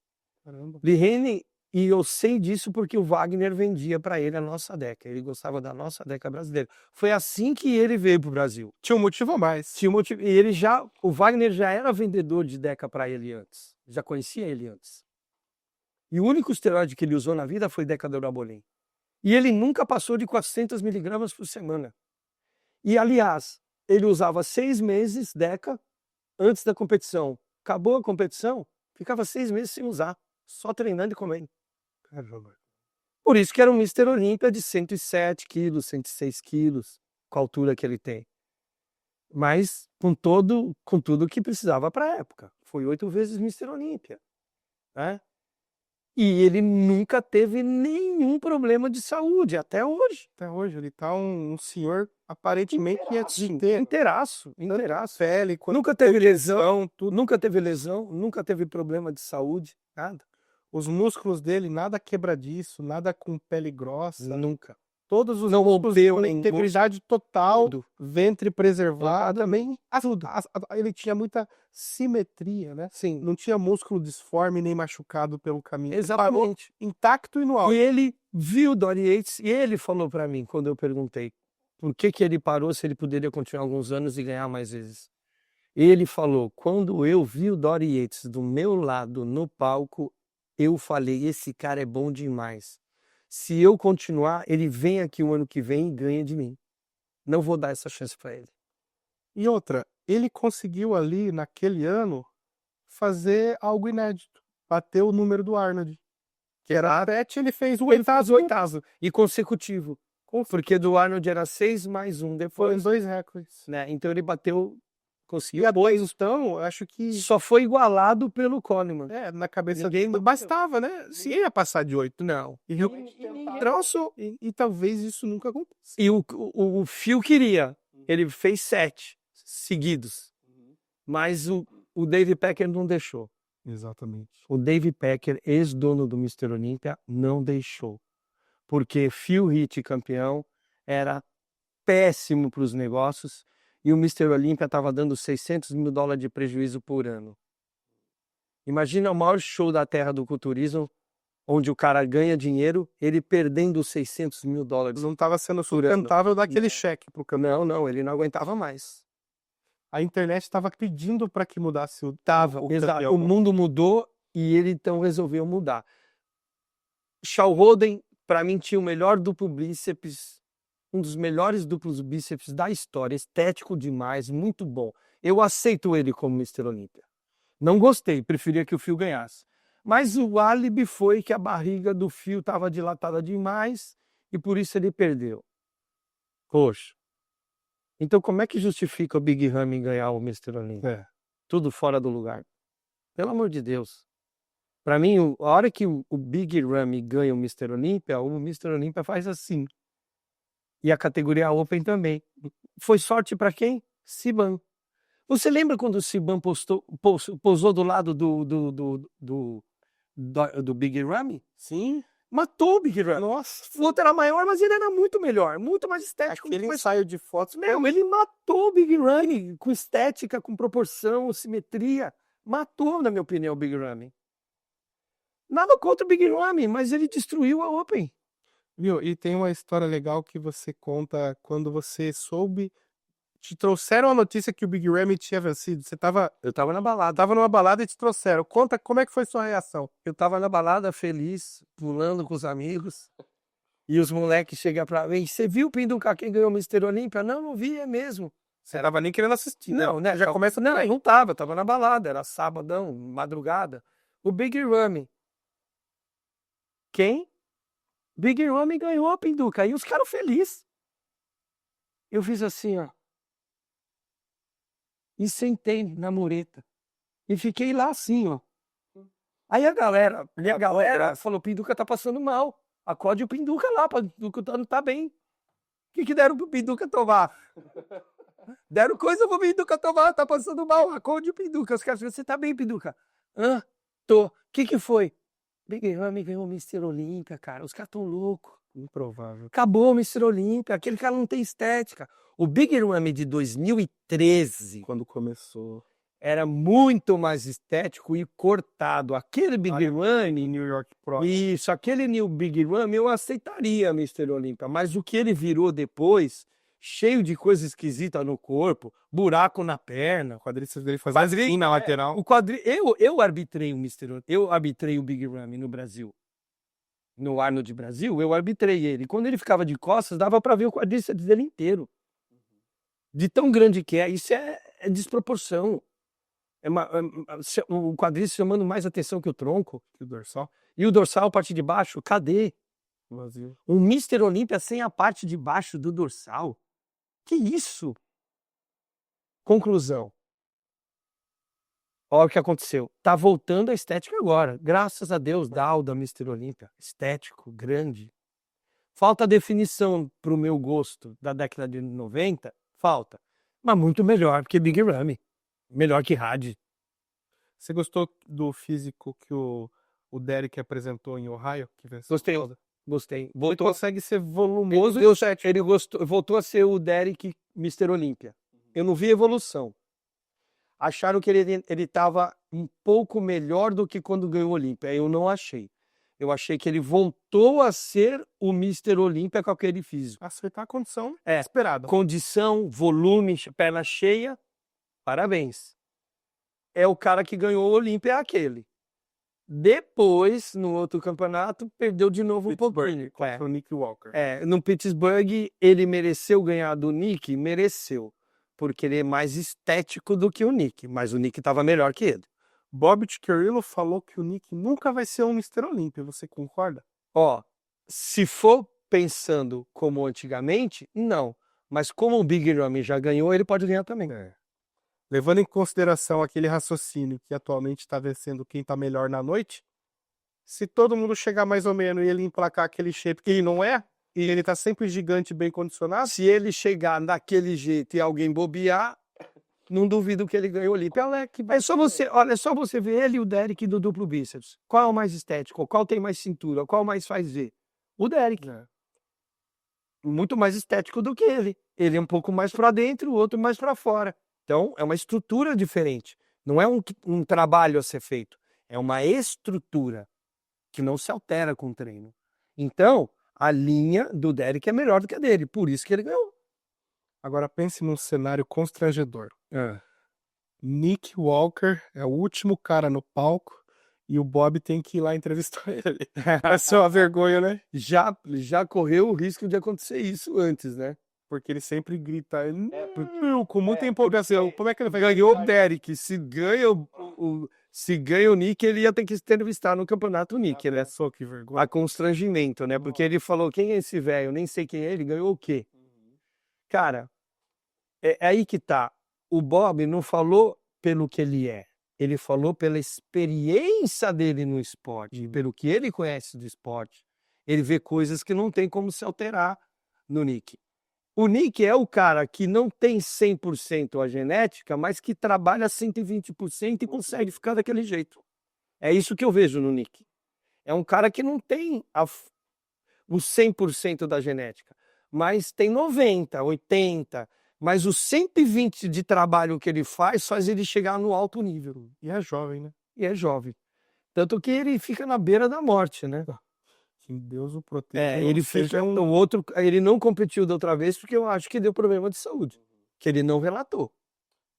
Caramba. Lee Haney, e eu sei disso porque o Wagner vendia para ele a nossa Deca. Ele gostava da nossa Deca brasileira. Foi assim que ele veio para o Brasil. Tinha um motivo a mais. Tinha um motivo, e o Wagner já era vendedor de Deca para ele antes. Já conhecia ele antes. E o único esteroide que ele usou na vida foi Deca Durabolin. E ele nunca passou de 400 miligramas por semana. E, aliás, ele usava 6 meses Deca antes da competição. Acabou a competição, ficava 6 meses sem usar, só treinando e comendo. Caramba. Por isso que era um Mr. Olympia de 107 quilos, 106 quilos, com a altura que ele tem. Mas com tudo que precisava para a época. Foi 8 vezes Mr. Olympia, né? E ele nunca teve nenhum problema de saúde, até hoje. Até hoje, ele tá um senhor aparentemente inteiro. Inteiraço. Pele, Nunca teve lesão, nunca teve lesão, nunca teve problema de saúde, nada. os músculos dele, nada quebradiço, nada com pele grossa. Nunca. Todos os Não músculos rompeu com nem integridade total, tudo. ventre preservado. Também, tudo. Ele tinha muita simetria, né? Sim, Não tinha músculo disforme nem machucado pelo caminho. Ele parou exatamente. intacto e no E auge. ele viu o Dorian Yates e ele falou pra mim, quando eu perguntei por que ele parou, se ele poderia continuar alguns anos e ganhar mais vezes. Ele falou, quando eu vi o Dorian Yates do meu lado no palco, eu falei, esse cara é bom demais. Se eu continuar, ele vem aqui o ano que vem e ganha de mim. Não vou dar essa chance pra ele. E outra, ele conseguiu ali, naquele ano, fazer algo inédito. Bater o número do Arnold. Que era 7, ele fez o oitavo. E consecutivo. Porque do Arnold era 6 mais 1 Foram depois. 2 recordes. Né? Então ele bateu, E conseguiu a dois. 2, então, eu acho que Só foi igualado pelo Kahneman. na cabeça Ninguém dele bastava, né? Se ia passar de 8. Não. E realmente ninguém trouxe, e talvez isso nunca aconteça. E o Phil queria. Ele fez 7 seguidos. Mas o Dave Packer não deixou. Exatamente. O Dave Packer, ex-dono do Mr. Olympia, não deixou. Porque Phil Heath, campeão, era péssimo para os negócios e o Mr. Olympia estava dando $600 mil de prejuízo por ano. Imagina o maior show da terra do culturismo, onde o cara ganha dinheiro, ele perdendo $600 mil. Não estava sendo sustentável daquele cheque pro campeão. Não, ele não aguentava mais. A internet estava pedindo para que mudasse o Exato. campeão. O mundo mudou e ele então resolveu mudar. Shawn Rhoden, para mim, tinha o melhor duplo bíceps, um dos melhores duplos bíceps da história, estético demais, muito bom. Eu aceito ele como Mr. Olympia. Não gostei, preferia que o Phil ganhasse. Mas o álibi foi que a barriga do Phil estava dilatada demais e por isso ele perdeu. Poxa. Então como é que justifica o Big Ramy ganhar o Mr. Olympia? É. Tudo fora do lugar. Pelo amor de Deus. Para mim, a hora que o Big Ramy ganha o Mr. Olympia faz assim. E a categoria Open também. Foi sorte para quem? Siban. Você lembra quando o Siban posou do lado do Big Ramy? Sim. Matou o Big Ramy. Nossa. O outro era maior, mas ele era muito melhor, muito mais estético. Aquele muito mais... ensaio de fotos. Não, ele matou o Big Ramy com estética, com proporção, simetria. Matou, na minha opinião, o Big Ramy. Nada contra o Big Ramy, mas ele destruiu a Open. Viu? E tem uma história legal que você conta quando você soube. Te trouxeram a notícia que o Big Ramy tinha vencido. Eu tava na balada. Tava numa balada e te trouxeram. Conta como é que foi sua reação. Eu tava na balada feliz, pulando com os amigos. E os moleques chegam pra mim. Você viu o Pinduca quem ganhou o Mr. Olympia? Não vi, é mesmo. Você tava nem querendo assistir, Não, né? Já começa. Não, eu não tava, eu tava na balada, era sabadão, madrugada. O Big Ramy. Quem? Big Ramy ganhou a Pinduca. E os caras felizes. Eu fiz assim, ó. E sentei na mureta. E fiquei lá assim, ó. Aí a galera falou, Pinduca tá passando mal. Acorde o Pinduca lá, o Pinduca não tá bem. O que deram pro Pinduca tomar? Deram coisa pro Pinduca tomar, tá passando mal. Acorde o Pinduca. Os caras falaram, você tá bem, Pinduca? Hã? Tô. O que foi? Big Ramy ganhou o Mr. Olympia, cara. Os caras tão loucos. Improvável. Acabou o Mr. Olympia. Aquele cara não tem estética. O Big Ramy de 2013 Quando começou. era muito mais estético e cortado. Aquele Big Ramy, New York Pro. isso, aquele New Big Ramy eu aceitaria Mr. Olympia, mas o que ele virou depois, cheio de coisa esquisita no corpo, buraco na perna. O quadríceps dele faz assim na lateral. Eu arbitrei o eu arbitrei o Big Ramy no Brasil. No Arnold Brasil, eu arbitrei ele. Quando ele ficava de costas, dava para ver o quadríceps dele inteiro. De tão grande que é, isso é desproporção. O quadríceps chamando mais atenção que o tronco. Que o dorsal. E o dorsal, a parte de baixo, cadê? Vazio. Um Mr. Olympia sem a parte de baixo do dorsal? Que isso? Conclusão. Olha o que aconteceu. Tá voltando a estética agora. Graças a Deus, Dauda, Mr. Olympia. Estético, grande. Falta definição pro meu gosto da década de 90. Falta. Mas muito melhor que Big Ramy. Melhor que Had. Você gostou do físico que o Derek apresentou em Ohio? Que venceu? Gostei. Gostei. Ele Voltou, consegue ser volumoso Ele- e cético. ele voltou a ser o Derek Mr. Olímpia. Eu não vi evolução. Acharam que ele estava um pouco melhor do que quando ganhou o Olímpia. Eu não achei. Eu achei que ele voltou a ser o Mr. Olímpia com aquele físico. Acertar a condição É. esperada. Condição, volume, perna cheia, parabéns. É o cara que ganhou o Olímpia, é aquele. Depois, no outro campeonato, perdeu de novo um pouquinho. Contra o Nick Walker. No Pittsburgh, ele mereceu ganhar do Nick? Mereceu. Porque ele é mais estético do que o Nick. Mas o Nick estava melhor que ele. Bob Cicherillo falou que o Nick nunca vai ser um Mr. Olympia. Você concorda? Ó, se for pensando como antigamente, não. Mas como o Big Ramy já ganhou, ele pode ganhar também. Levando em consideração aquele raciocínio que atualmente está vencendo quem está melhor na noite, se todo mundo chegar mais ou menos e ele emplacar aquele shape que ele não é, e ele tá sempre gigante e bem condicionado, Se ele chegar daquele jeito e alguém bobear, não duvido que ele ganhe o Olímpia. É só você, olha, é só você ver ele e o Derek do duplo bíceps. Qual é o mais estético? Qual tem mais cintura? Qual mais faz ver? O Derek. Muito mais estético do que ele. Ele é um pouco mais para dentro, o outro mais para fora. Então, é uma estrutura diferente. Não é um trabalho a ser feito. É uma estrutura que não se altera com o treino. Então, a linha do Derek é melhor do que a dele. Por isso que ele ganhou. Agora pense num cenário constrangedor. Nick Walker é o último cara no palco e o Bob tem que ir lá entrevistar ele. Vai ser uma vergonha, né? Já correu o risco de acontecer isso antes, né? Porque ele sempre grita com muita empolgação. Como é que ele vai ganhar? Ganhou o Derek. Se ganha o Nick, ele ia ter que se entrevistar no campeonato Nick, né? Só que vergonha. A constrangimento, né? Porque ele falou, quem é esse velho? Nem sei quem é, ele ganhou o quê? Cara, é aí que tá. O Bob não falou pelo que ele é. Ele falou pela experiência dele no esporte, pelo que ele conhece do esporte. Ele vê coisas que não tem como se alterar no Nick. O Nick é o cara que não tem 100% a genética, mas que trabalha 120% e consegue ficar daquele jeito. É isso que eu vejo no Nick. É um cara que não tem o 100% da genética, mas tem 90, 80, mas os 120 de trabalho que ele faz ele chegar no alto nível. E é jovem, né? E é jovem. Tanto que ele fica na beira da morte, né? Que Deus o proteja. Ele fica o outro, ele não competiu da outra vez porque eu acho que deu problema de saúde, que ele não relatou.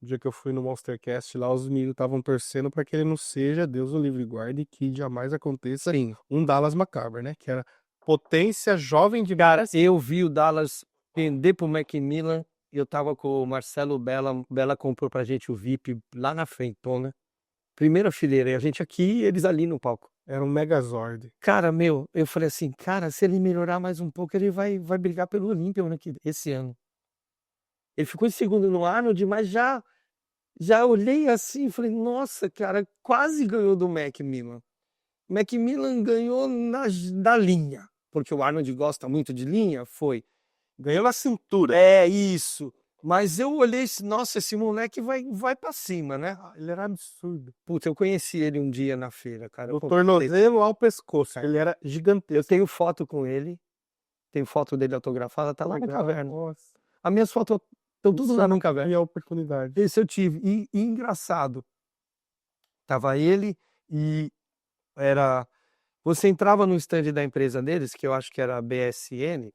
O dia que eu fui no Monstercast lá, os meninos estavam torcendo para que ele não seja, Deus o livre guarde, que jamais aconteça um Dallas Macabre, né? Que era potência jovem de Cara, eu vi o Dallas pender pro Macmillan e eu tava com o Marcelo Bella. Bella comprou pra gente o VIP lá na frentona. Primeira fileira, e a gente aqui e eles ali no palco. Era um Megazord. Cara, eu falei assim, cara, se ele melhorar mais um pouco, ele vai brigar pelo Olímpia esse ano. Ele ficou em segundo no Arnold, mas já olhei assim e falei, nossa, cara, quase ganhou do Macmillan. Macmillan ganhou na linha, porque o Arnold gosta muito de linha, foi. Ganhou na cintura. É isso. Mas eu olhei, nossa, esse moleque vai pra cima, né? Ele era absurdo. Putz, eu conheci ele um dia na feira, cara. Do tornozelo ao pescoço. Ele era Eu gigantesco. tenho foto com ele, tenho foto dele autografada, tá lá na caverna. Nossa. As minhas fotos estão tudo lá na caverna. E a oportunidade. Esse eu tive. E engraçado, tava ele e era... Você entrava no stand da empresa deles, que eu acho que era a BSN,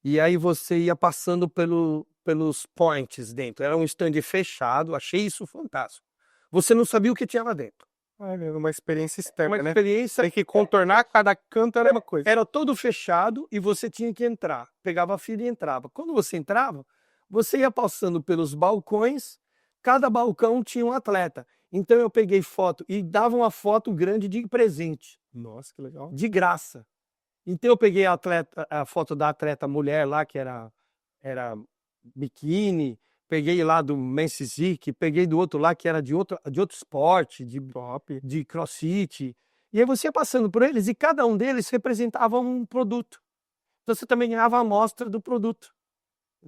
e aí você ia passando pelos points dentro. Era um stand fechado, achei isso fantástico. Você não sabia o que tinha lá dentro. Era uma experiência externa, Uma né? experiência... Tem que contornar cada canto, era uma coisa. Era todo fechado e você tinha que entrar. Pegava a fila e entrava. Quando você entrava, você ia passando pelos balcões, cada balcão tinha um atleta. Então eu peguei foto e dava uma foto grande de presente. Nossa, que legal. De graça. Então eu peguei a foto da atleta mulher lá, que era biquíni, peguei lá do Mensizik, peguei do outro lá que era de outro esporte, de crossfit. E aí você ia passando por eles e cada um deles representava um produto. Então você também ganhava a amostra do produto.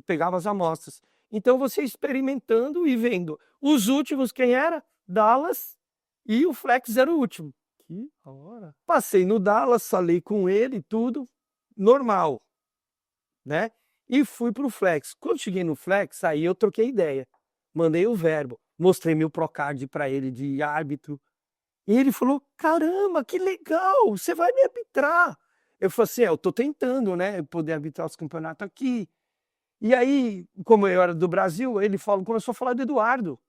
Pegava as amostras. Então você experimentando e vendo. Os últimos, quem era? Dallas, e o Flex era o último. Que hora. Passei no Dallas, falei com ele, tudo normal, né? E fui pro Flex. Quando cheguei no Flex, aí eu troquei ideia. Mandei o verbo, mostrei meu Procard para ele de árbitro. E ele falou: caramba, que legal, você vai me arbitrar. Eu falei assim: eu tô tentando, né, poder arbitrar os campeonatos aqui. E aí, como eu era do Brasil, ele começou a falar do Eduardo.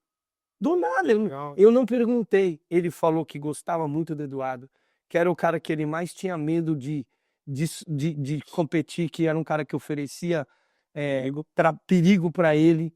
Do nada, Legal. eu não perguntei. Ele falou que gostava muito do Eduardo, que era o cara que ele mais tinha medo de competir, que era um cara que oferecia perigo para ele.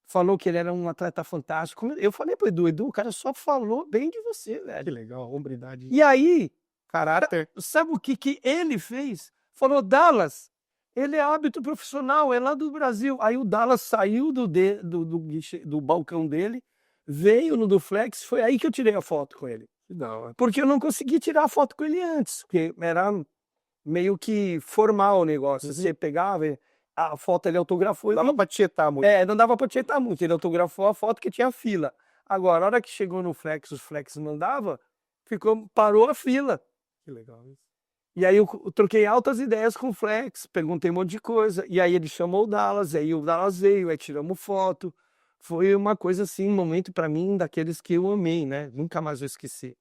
Falou que ele era um atleta fantástico. Eu falei pro Edu, o cara só falou bem de você, Que velho. legal, hombridade. E aí, Caráter. sabe o que ele fez? Falou: Dallas, ele é árbitro profissional, é lá do Brasil. Aí o Dallas saiu do balcão dele, veio no Duflex, foi aí que eu tirei a foto com ele. Não, Porque eu não consegui tirar a foto com ele antes, porque era meio que formal o negócio. Você pegava, a foto ele autografou e dava pra tietar muito. não dava pra tietar muito. Ele autografou a foto que tinha fila. Agora, a hora que chegou no Flex, os Flex mandava, parou a fila. Que legal isso. E aí eu troquei altas ideias com o Flex, perguntei um monte de coisa. E aí ele chamou o Dallas, aí o Dallas veio, aí tiramos foto. Foi uma coisa assim, um momento pra mim daqueles que eu amei, né? Nunca mais vou esquecer.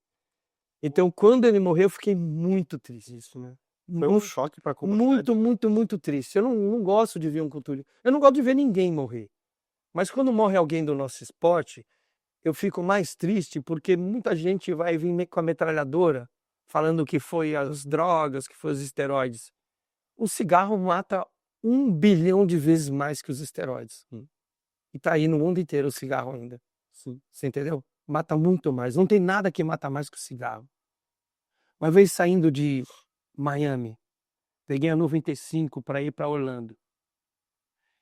Então, quando ele morreu, eu fiquei muito triste. Isso, né? Foi um choque pra comunidade. Muito, muito, muito triste. Eu não gosto de ver um culturismo. Eu não gosto de ver ninguém morrer. Mas quando morre alguém do nosso esporte, eu fico mais triste porque muita gente vai vir com a metralhadora falando que foi as drogas, que foi os esteroides. O cigarro mata 1 bilhão de vezes mais que os esteroides. E tá aí no mundo inteiro o cigarro ainda. Sim. Você entendeu? Mata muito mais. Não tem nada que mata mais que o cigarro. Uma vez saindo de Miami, peguei a 95 para ir para Orlando.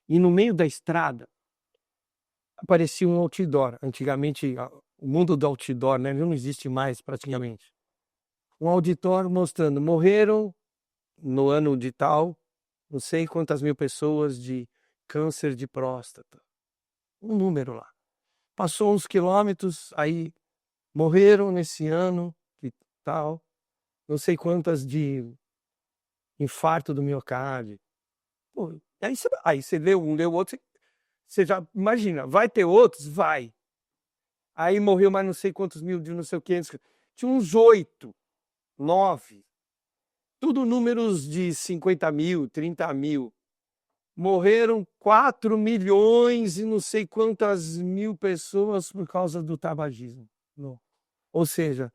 E no meio da estrada aparecia um outdoor. Antigamente, o mundo do outdoor, né, não existe mais praticamente. Um outdoor mostrando: morreram no ano de tal, não sei quantas mil pessoas de câncer de próstata. Um número lá. Passou uns quilômetros, aí morreram nesse ano e tal, não sei quantas de infarto do miocárdio. Pô, aí você leu um, leu outro, você já imagina, vai ter outros? Vai. Aí morreu mais não sei quantos mil de não sei o que. Tinha uns 8, 9. Tudo números de 50 mil, 30 mil. Morreram 4 milhões e não sei quantas mil pessoas por causa do tabagismo. Não. Ou seja,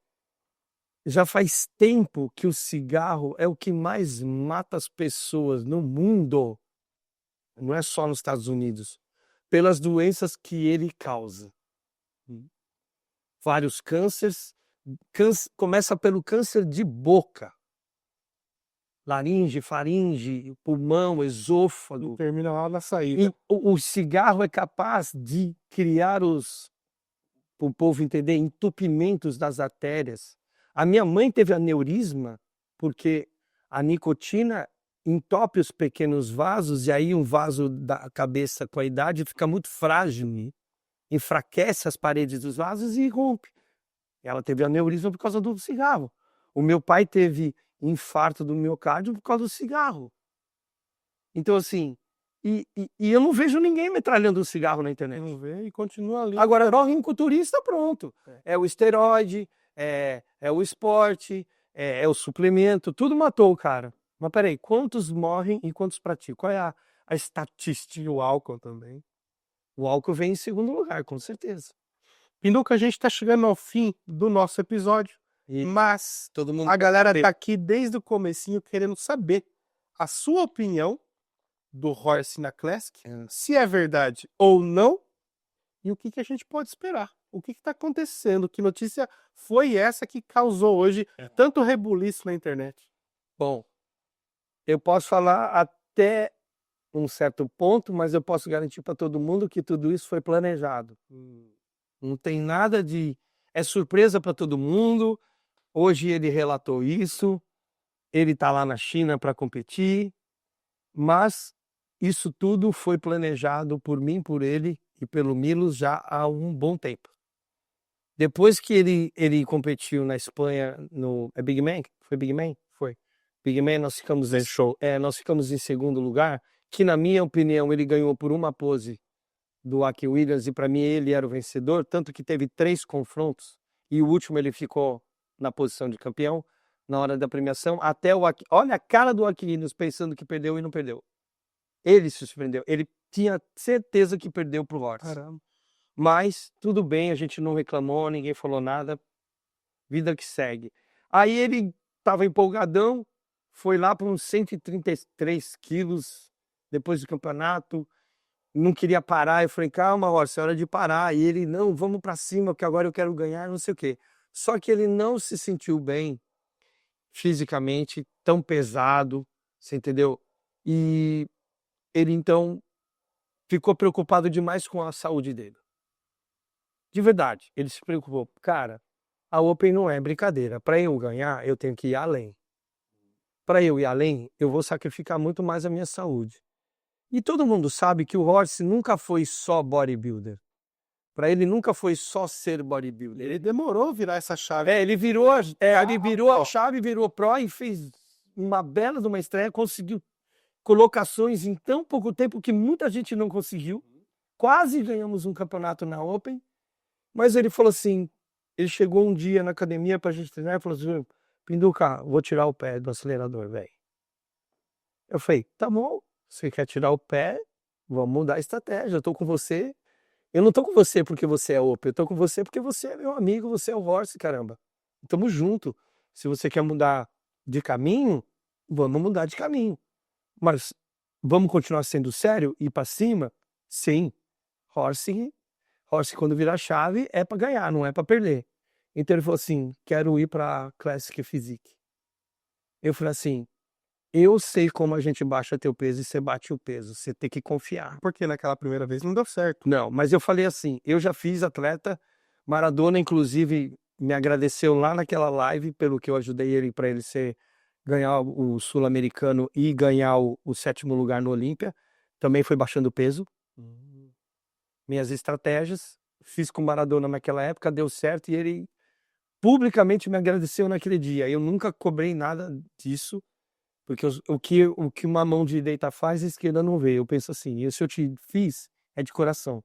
já faz tempo que o cigarro é o que mais mata as pessoas no mundo. Não é só nos Estados Unidos. Pelas doenças que ele causa. Vários cânceres. Começa pelo câncer de boca. Laringe, faringe, pulmão, esôfago. Termina lá na saída. E o cigarro é capaz de criar para o povo entender, entupimentos das artérias. A minha mãe teve aneurisma porque a nicotina entope os pequenos vasos e aí um vaso da cabeça com a idade fica muito frágil, enfraquece as paredes dos vasos e rompe. Ela teve aneurisma por causa do cigarro. O meu pai teve infarto do miocárdio por causa do cigarro. Então, assim, e eu não vejo ninguém metralhando o cigarro na internet. Não vê e continua ali. Agora, morre um culturista, pronto. É o esteroide, é o esporte, é o suplemento, tudo matou o cara. Mas peraí, quantos morrem e quantos praticam? Qual é a estatística? E o álcool também. O álcool vem em segundo lugar, com certeza. Pinduca, a gente está chegando ao fim do nosso episódio, mas todo mundo a galera tá aqui desde o comecinho querendo saber a sua opinião do Royce na Classic, se é verdade ou não, e o que a gente pode esperar. O que está acontecendo? Que notícia foi essa que causou hoje tanto rebuliço na internet? Bom, eu posso falar até um certo ponto, mas eu posso garantir para todo mundo que tudo isso foi planejado. Não tem nada de... É surpresa para todo mundo. Hoje ele relatou isso. Ele está lá na China para competir. Mas isso tudo foi planejado por mim, por ele e pelo Milos já há um bom tempo. Depois que ele competiu na Espanha no Big Man? Foi Big Man? Foi. Big Man, nós ficamos nós ficamos em segundo lugar, que na minha opinião ele ganhou por uma pose do Aki Williams e para mim ele era o vencedor, tanto que teve 3 confrontos e o último ele ficou na posição de campeão na hora da premiação, até o Aki, olha a cara do Aki Williams pensando que perdeu e não perdeu. Ele se surpreendeu, ele tinha certeza que perdeu pro Horst. Caramba. Mas tudo bem, a gente não reclamou, ninguém falou nada, vida que segue. Aí ele estava empolgadão, foi lá para uns 133 quilos depois do campeonato, não queria parar. Eu falei, calma, Horst, é hora de parar. E ele, não, vamos para cima, que agora eu quero ganhar, não sei o quê. Só que ele não se sentiu bem fisicamente, tão pesado, você entendeu? E ele então ficou preocupado demais com a saúde dele. De verdade, ele se preocupou. Cara, a Open não é brincadeira. Para eu ganhar, eu tenho que ir além. Para eu ir além, eu vou sacrificar muito mais a minha saúde. E todo mundo sabe que o Horst nunca foi só bodybuilder. Para ele nunca foi só ser bodybuilder. Ele demorou a virar essa chave. Ele virou a chave, virou pro e fez uma bela de uma estreia, conseguiu colocações em tão pouco tempo que muita gente não conseguiu. Quase ganhamos um campeonato na Open. Mas ele falou assim, ele chegou um dia na academia pra gente treinar e falou assim, Pinduca, vou tirar o pé do acelerador, velho. Eu falei, tá bom, você quer tirar o pé, vamos mudar a estratégia, eu tô com você. Eu não tô com você porque você é Open, eu tô com você porque você é meu amigo, você é o Horst, caramba. Tamo junto. Se você quer mudar de caminho, vamos mudar de caminho. Mas vamos continuar sendo sério e ir pra cima? Sim. Horst, quando virar a chave, é para ganhar, não é para perder. Então ele falou assim, quero ir para Classic Physique. Eu falei assim, eu sei como a gente baixa teu peso e você bate o peso, você tem que confiar. Porque naquela primeira vez não deu certo. Não, mas eu falei assim, eu já fiz atleta, Maradona inclusive me agradeceu lá naquela live pelo que eu ajudei ele para ele ganhar o Sul-Americano e ganhar o 7º lugar no Olímpia. Também foi baixando peso. Minhas estratégias, fiz com o Maradona naquela época, deu certo e ele publicamente me agradeceu naquele dia. Eu nunca cobrei nada disso, porque o que uma mão direita faz, a esquerda não vê. Eu penso assim, e se eu te fiz, é de coração.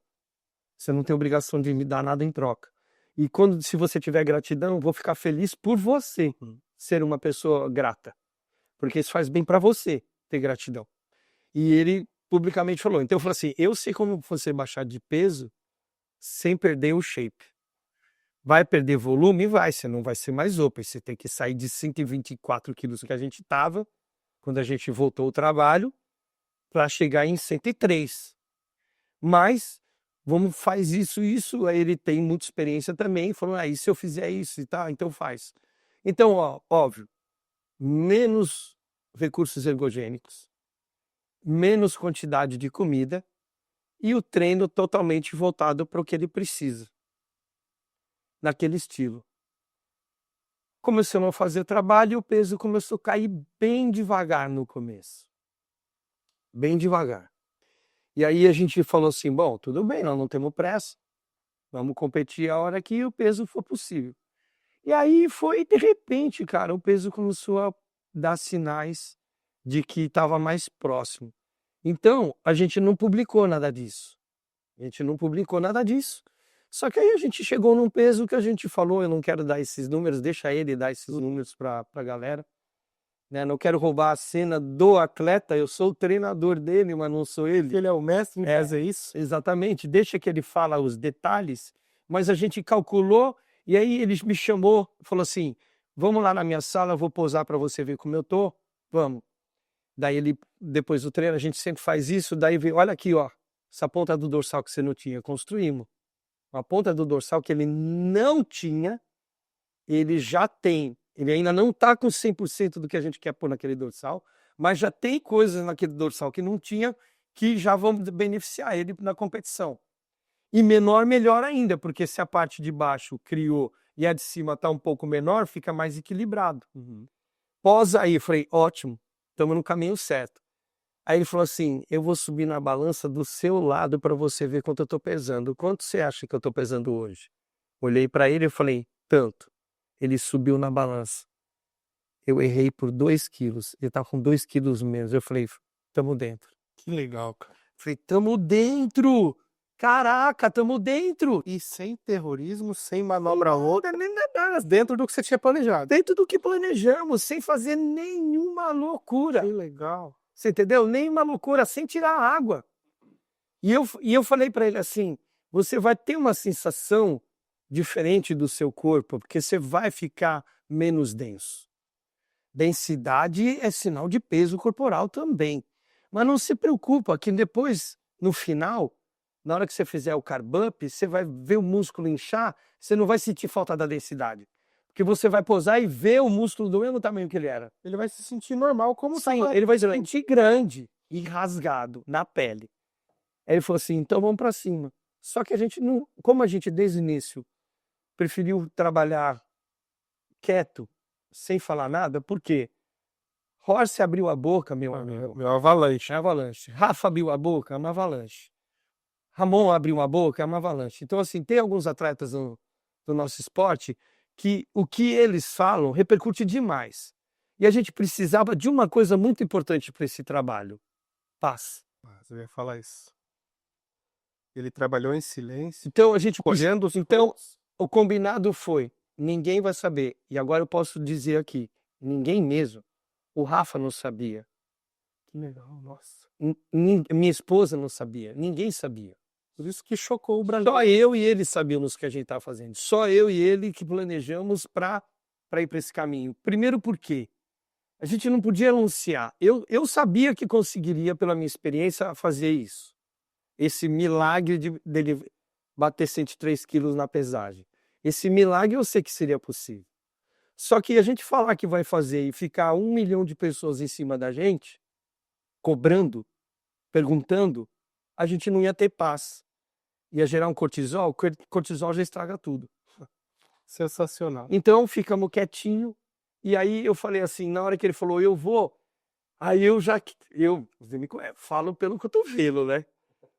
Você não tem obrigação de me dar nada em troca. E se você tiver gratidão, eu vou ficar feliz por você ser uma pessoa grata. Porque isso faz bem para você ter gratidão. E ele publicamente falou. Então eu falei assim, eu sei como você baixar de peso sem perder o shape. Vai perder volume? Vai, você não vai ser mais Open. Você tem que sair de 124 quilos que a gente estava, quando a gente voltou ao trabalho, para chegar em 103. Mas, faz isso. Aí ele tem muita experiência também, falou, e se eu fizer isso e tal, então faz. Então, óbvio, menos recursos ergogênicos, menos quantidade de comida e o treino totalmente voltado para o que ele precisa, naquele estilo. Começamos a fazer trabalho e o peso começou a cair bem devagar no começo. Bem devagar. E aí a gente falou assim, bom, tudo bem, nós não temos pressa, vamos competir a hora que o peso for possível. E aí foi, de repente, cara, o peso começou a dar sinais de que estava mais próximo. Então, a gente não publicou nada disso. Só que aí a gente chegou num peso que a gente falou, eu não quero dar esses números, deixa ele dar esses números para a galera. Né? Não quero roubar a cena do atleta, eu sou o treinador dele, mas não sou ele. Ele é o mestre em fazer isso? Exatamente, deixa que ele fala os detalhes, mas a gente calculou e aí ele me chamou, falou assim, vamos lá na minha sala, eu vou posar para você ver como eu tô, vamos. Daí ele, depois do treino, a gente sempre faz isso, daí vem, olha aqui, ó, essa ponta do dorsal que você não tinha, construímos. Uma ponta do dorsal que ele não tinha, ele já tem. Ele ainda não está com 100% do que a gente quer pôr naquele dorsal, mas já tem coisas naquele dorsal que não tinha, que já vão beneficiar ele na competição. E menor, melhor ainda, porque se a parte de baixo criou e a de cima está um pouco menor, fica mais equilibrado. Pós aí, eu falei, ótimo, estamos no caminho certo. Aí ele falou assim, eu vou subir na balança do seu lado para você ver quanto eu estou pesando. Quanto você acha que eu estou pesando hoje? Olhei pra ele e falei, tanto. Ele subiu na balança. Eu errei por 2 quilos. Ele tava com 2 quilos menos. Eu falei, tamo dentro. Que legal, cara. Falei, tamo dentro! Caraca, tamo dentro! E sem terrorismo, sem manobra louca, dentro do que você tinha planejado. Dentro do que planejamos, sem fazer nenhuma loucura. Que legal. Você entendeu? Nenhuma loucura, sem tirar a água. E eu falei pra ele assim, você vai ter uma sensação diferente do seu corpo, porque você vai ficar menos denso. Densidade é sinal de peso corporal também. Mas não se preocupa que depois, no final, na hora que você fizer o carb up, você vai ver o músculo inchar, você não vai sentir falta da densidade. Porque você vai posar e ver o músculo do mesmo tamanho que ele era. Ele vai se sentir normal, como Sim, tava ele vai se grande. sentir grande e rasgado na pele. Aí ele falou assim, então vamos para cima. Só que a gente não, como a gente desde o início preferiu trabalhar quieto, sem falar nada, por quê? Horst abriu a boca, meu amigo, Meu avalanche. é uma avalanche. Rafa abriu a boca, é uma avalanche. Ramon abriu uma boca, é uma avalanche. Então, assim, tem alguns atletas do nosso esporte que o que eles falam repercute demais. E a gente precisava de uma coisa muito importante para esse trabalho: paz. Você ia falar isso. Ele trabalhou em silêncio, Então, a gente colhendo os então, frutos. o combinado foi: ninguém vai saber. E agora eu posso dizer aqui: ninguém mesmo. O Rafa não sabia. Que legal, nossa. Minha esposa não sabia. Ninguém sabia. Por isso que chocou o Brasil. Só eu e ele sabíamos o que a gente estava fazendo. Só eu e ele que planejamos para ir para esse caminho. Primeiro porque a gente não podia anunciar. Eu sabia que conseguiria, pela minha experiência, fazer isso. Esse milagre dele bater 103 quilos na pesagem. Esse milagre eu sei que seria possível. Só que a gente falar que vai fazer e ficar 1 milhão de pessoas em cima da gente, cobrando, perguntando, a gente não ia ter paz. Ia gerar um cortisol, o cortisol já estraga tudo. Sensacional. Então ficamos quietinho. E aí eu falei assim, na hora que ele falou, eu vou, aí você me conhece, falo pelo cotovelo, né?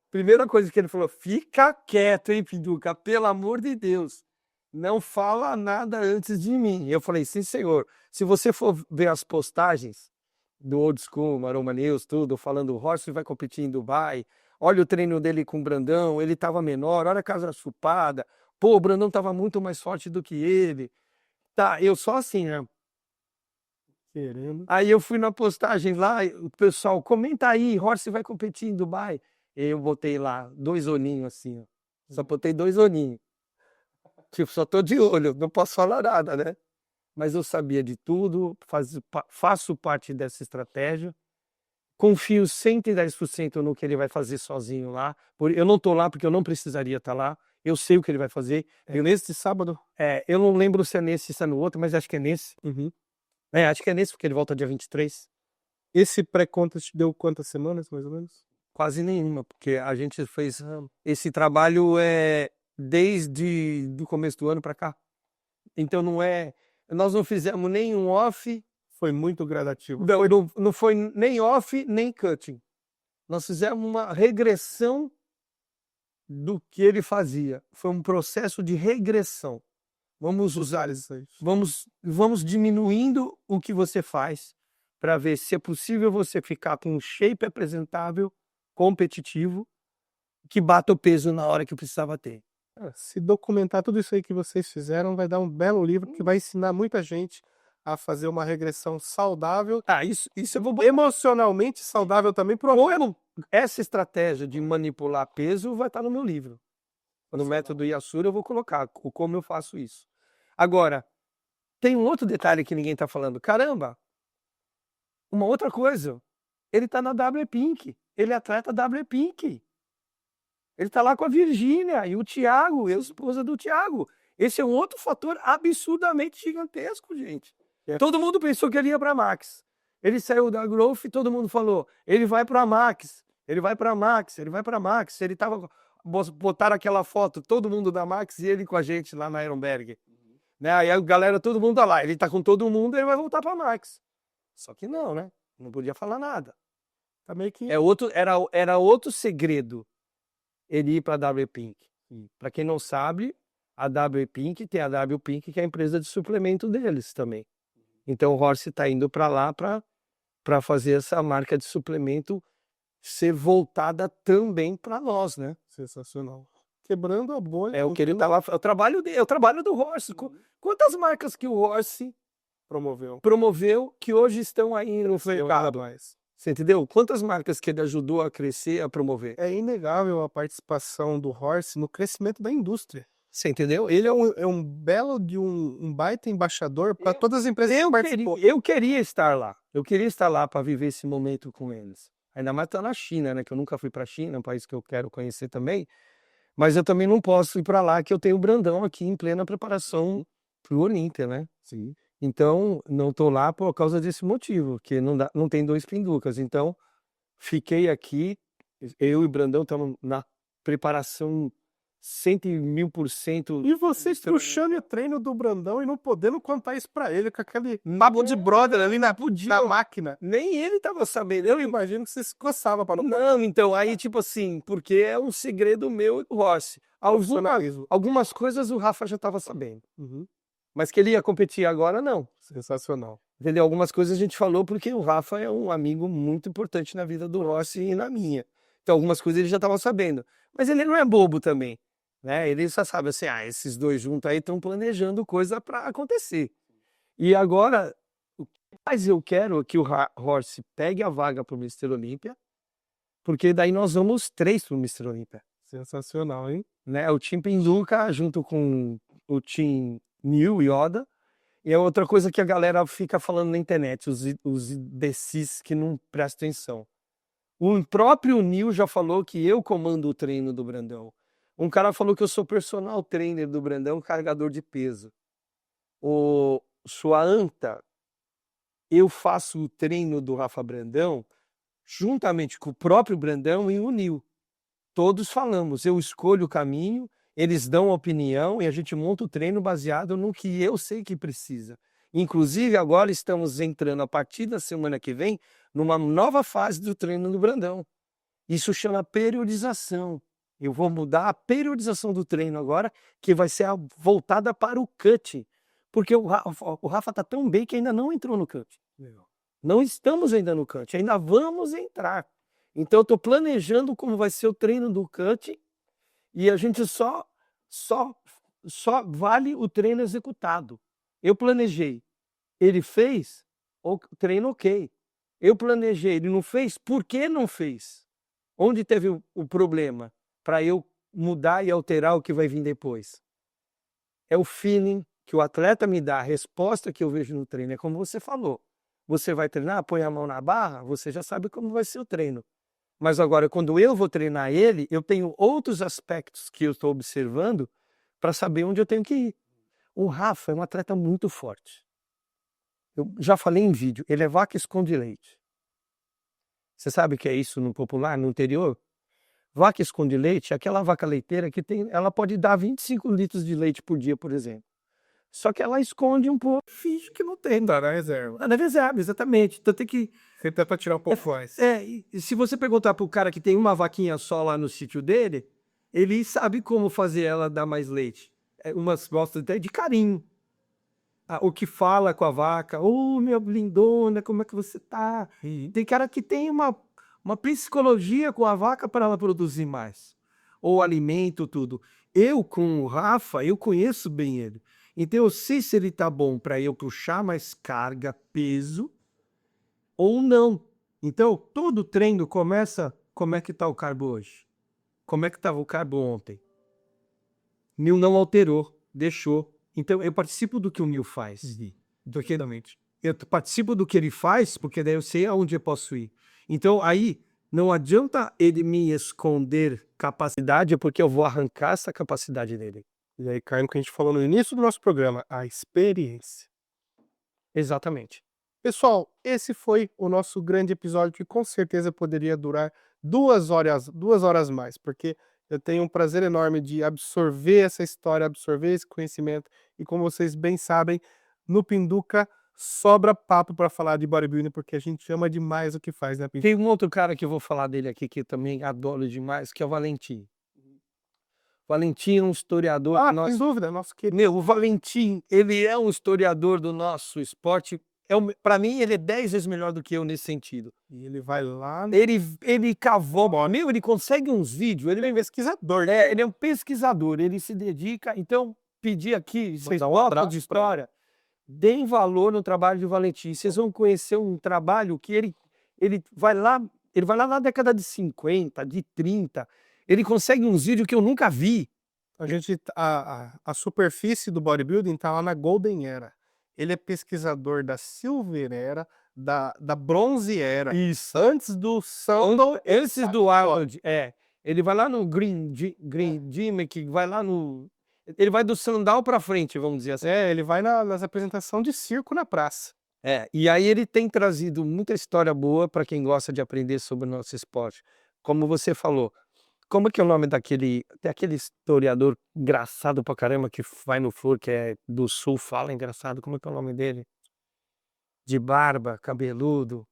Primeira coisa que ele falou, fica quieto, hein, Pinduca, pelo amor de Deus. Não fala nada antes de mim. Eu falei, sim, senhor. Se você for ver as postagens do Old School, Maroma News, tudo, falando o Horst vai competir em Dubai, olha o treino dele com o Brandão, ele estava menor, olha a casa chupada, pô, o Brandão estava muito mais forte do que ele. Tá, eu só assim, né? Querendo. Aí eu fui na postagem lá, o pessoal, comenta aí, Horst vai competir em Dubai. Eu botei lá 2 olhinhos assim, ó. Só botei 2 olhinhos. Tipo, só tô de olho, não posso falar nada, né? Mas eu sabia de tudo, faço parte dessa estratégia. Confio 110% no que ele vai fazer sozinho lá. Eu não tô lá porque eu não precisaria estar lá. Eu sei o que ele vai fazer. Nesse sábado? Eu não lembro se é nesse, se é no outro, mas acho que é nesse. Acho que é nesse, porque ele volta dia 23. Esse pré-contest deu quantas semanas, mais ou menos? Quase nenhuma, porque a gente fez esse trabalho desde o começo do ano para cá. Então nós não fizemos nenhum off. Foi muito gradativo. Não foi nem off, nem cutting. Nós fizemos uma regressão do que ele fazia. Foi um processo de regressão. Vamos usar isso aí. Vamos diminuindo o que você faz para ver se é possível você ficar com um shape apresentável, competitivo, que bata o peso na hora que precisava ter. Se documentar tudo isso aí que vocês fizeram, vai dar um belo livro que vai ensinar muita gente a fazer uma regressão saudável. Isso eu vou emocionalmente saudável também. Essa estratégia de manipular peso vai estar no meu livro. No método Yasura eu vou colocar como eu faço isso. Agora, tem um outro detalhe que ninguém está falando. Caramba, uma outra coisa. Ele está na W Pink. Ele é atleta W Pink. Ele está lá com a Virgínia e o Thiago, a esposa do Thiago. Esse é um outro fator absurdamente gigantesco, gente. Todo mundo pensou que ele ia para a Max. Ele saiu da Growth e todo mundo falou, ele vai para a Max, ele vai para a Max, ele vai para a Max. Ele tava, botaram aquela foto, todo mundo da Max e ele com a gente lá na Ironberg. Né? Aí a galera, todo mundo tá lá, ele tá com todo mundo, ele vai voltar para a Max. Só que não, né? Não podia falar nada. Tá meio que... Era outro segredo ele ir para a W Pink. Para quem não sabe, a W Pink, tem a W Pink, que é a empresa de suplemento deles também. Então o Horse está indo para lá para fazer essa marca de suplemento ser voltada também para nós, né? Sensacional. Quebrando a bolha. É o com que ele tudo tava, é o trabalho do Horse. Quantas marcas que o Horse promoveu. promoveu que hoje estão aí no Cada mercado? mais. Você entendeu? Quantas marcas que ele ajudou a crescer, a promover? É inegável a participação do Horse no crescimento da indústria. Você entendeu? Ele é um belo de um baita embaixador para todas as empresas que participou. Eu queria estar lá. Eu queria estar lá para viver esse momento com eles. Ainda mais estar na China, né? Que eu nunca fui para a China, é um país que eu quero conhecer também. Mas eu também não posso ir para lá, que eu tenho o Brandão aqui em plena preparação para o Olímpia, né? Sim. Então, não estou lá por causa desse motivo, que não tem dois pinducas. Então, fiquei aqui, eu e o Brandão estamos na preparação 100.000%. E vocês puxando o treino do Brandão e não podendo contar isso pra ele, com aquele papo de brother ali na máquina. Nem ele estava sabendo. Eu Imagino que você se coçava pra não Não, então, aí tipo assim, porque é um segredo meu e do Rossi. profissionalismo. Algumas coisas o Rafa já estava sabendo, Uhum. mas que ele ia competir agora, não. Sensacional. Entendeu? Algumas coisas a gente falou porque o Rafa é um amigo muito importante na vida do Rossi e na minha. Então, algumas coisas ele já estava sabendo. Mas ele não é bobo também, né? Ele só sabe assim, esses dois juntos aí estão planejando coisa para acontecer. E agora, o que mais eu quero é que o Rossi pegue a vaga para o Mister Olímpia, porque daí nós vamos 3 para o Mister Olímpia. Sensacional, hein? Né? O Team Pinduca junto com o Team New Yoda. E é outra coisa que a galera fica falando na internet, os imbecis que não prestam atenção. O próprio Neil já falou que eu comando o treino do Brandão. Um cara falou que eu sou personal trainer do Brandão, carregador de peso. O sua anta, eu faço o treino do Rafa Brandão juntamente com o próprio Brandão e o Neil. Todos falamos, eu escolho o caminho, eles dão opinião e a gente monta o treino baseado no que eu sei que precisa. Inclusive, agora estamos entrando, a partir da semana que vem, numa nova fase do treino do Brandão. Isso chama periodização. Eu vou mudar a periodização do treino agora, que vai ser voltada para o cut. Porque o Rafa está tão bem que ainda não entrou no cut. Legal. Não estamos ainda no cut, ainda vamos entrar. Então, eu estou planejando como vai ser o treino do cut e a gente só vale o treino executado. Eu planejei, ele fez, o treino ok. Eu planejei, ele não fez, por que não fez? Onde teve o problema? Para eu mudar e alterar o que vai vir depois. É o feeling que o atleta me dá, a resposta que eu vejo no treino. É como você falou. Você vai treinar, põe a mão na barra, você já sabe como vai ser o treino. Mas agora, quando eu vou treinar ele, eu tenho outros aspectos que eu estou observando para saber onde eu tenho que ir. O Rafa é um atleta muito forte. Eu já falei em vídeo, ele é vaca esconde leite. Você sabe o que é isso no popular, no interior? Vaca esconde leite é aquela vaca leiteira que ela pode dar 25 litros de leite por dia, por exemplo. Só que ela esconde um pouco, finge que não tem. Tá na reserva. Na reserva, exatamente. Então tem que... Você tenta tirar um pouco mais. E se você perguntar pro cara que tem uma vaquinha só lá no sítio dele, ele sabe como fazer ela dar mais leite. Umas gostam até de carinho. O que fala com a vaca, minha lindona, como é que você tá? Tem cara que tem uma psicologia com a vaca para ela produzir mais. Ou alimento, tudo. Eu, com o Rafa, eu conheço bem ele. Então eu sei se ele tá bom para eu puxar mais carga, peso, ou não. Então, todo treino começa, como é que tá o carbo hoje? Como é que estava o carbo ontem? Nil não alterou, deixou. Então, eu participo do que o Nil faz. Eu participo do que ele faz, porque daí eu sei aonde eu posso ir. Então, aí, não adianta ele me esconder capacidade, porque eu vou arrancar essa capacidade dele. E aí cai no que a gente falou no início do nosso programa, a experiência. Exatamente. Pessoal, esse foi o nosso grande episódio que com certeza poderia durar 2 horas mais, porque eu tenho um prazer enorme de absorver essa história, absorver esse conhecimento e como vocês bem sabem, no Pinduca sobra papo para falar de bodybuilding porque a gente ama demais o que faz, né, Pinduca? Tem um outro cara que eu vou falar dele aqui que eu também adoro demais, que é o Valentim. Valentim é um historiador. Sem dúvida, nosso querido. Meu, o Valentim, ele é um historiador do nosso esporte. Para mim, ele é 10 vezes melhor do que eu nesse sentido. E ele vai lá. Ele cavou, meu, ele consegue uns vídeos. Ele é um pesquisador, né? ele é um pesquisador, ele se dedica. Então, pedir aqui, vocês Mandar um gostam abraço de história, deem valor no trabalho de Valentim. Vocês vão conhecer um trabalho que ele vai lá na década de 50, de 30. Ele consegue uns vídeos que eu nunca vi. A superfície do bodybuilding tá lá na Golden Era. Ele é pesquisador da Silver Era, da Bronze Era. Isso. Antes do Sandal. Antes do Arnold, ele vai lá no Green Gimmick, vai lá no... Ele vai do sandal pra frente, vamos dizer assim. Ele vai nas apresentações de circo na praça. E aí ele tem trazido muita história boa para quem gosta de aprender sobre o nosso esporte. Como você falou, como é que é o nome daquele historiador engraçado pra caramba que vai no Floor, que é do Sul, fala engraçado, como é que é o nome dele? De barba, cabeludo.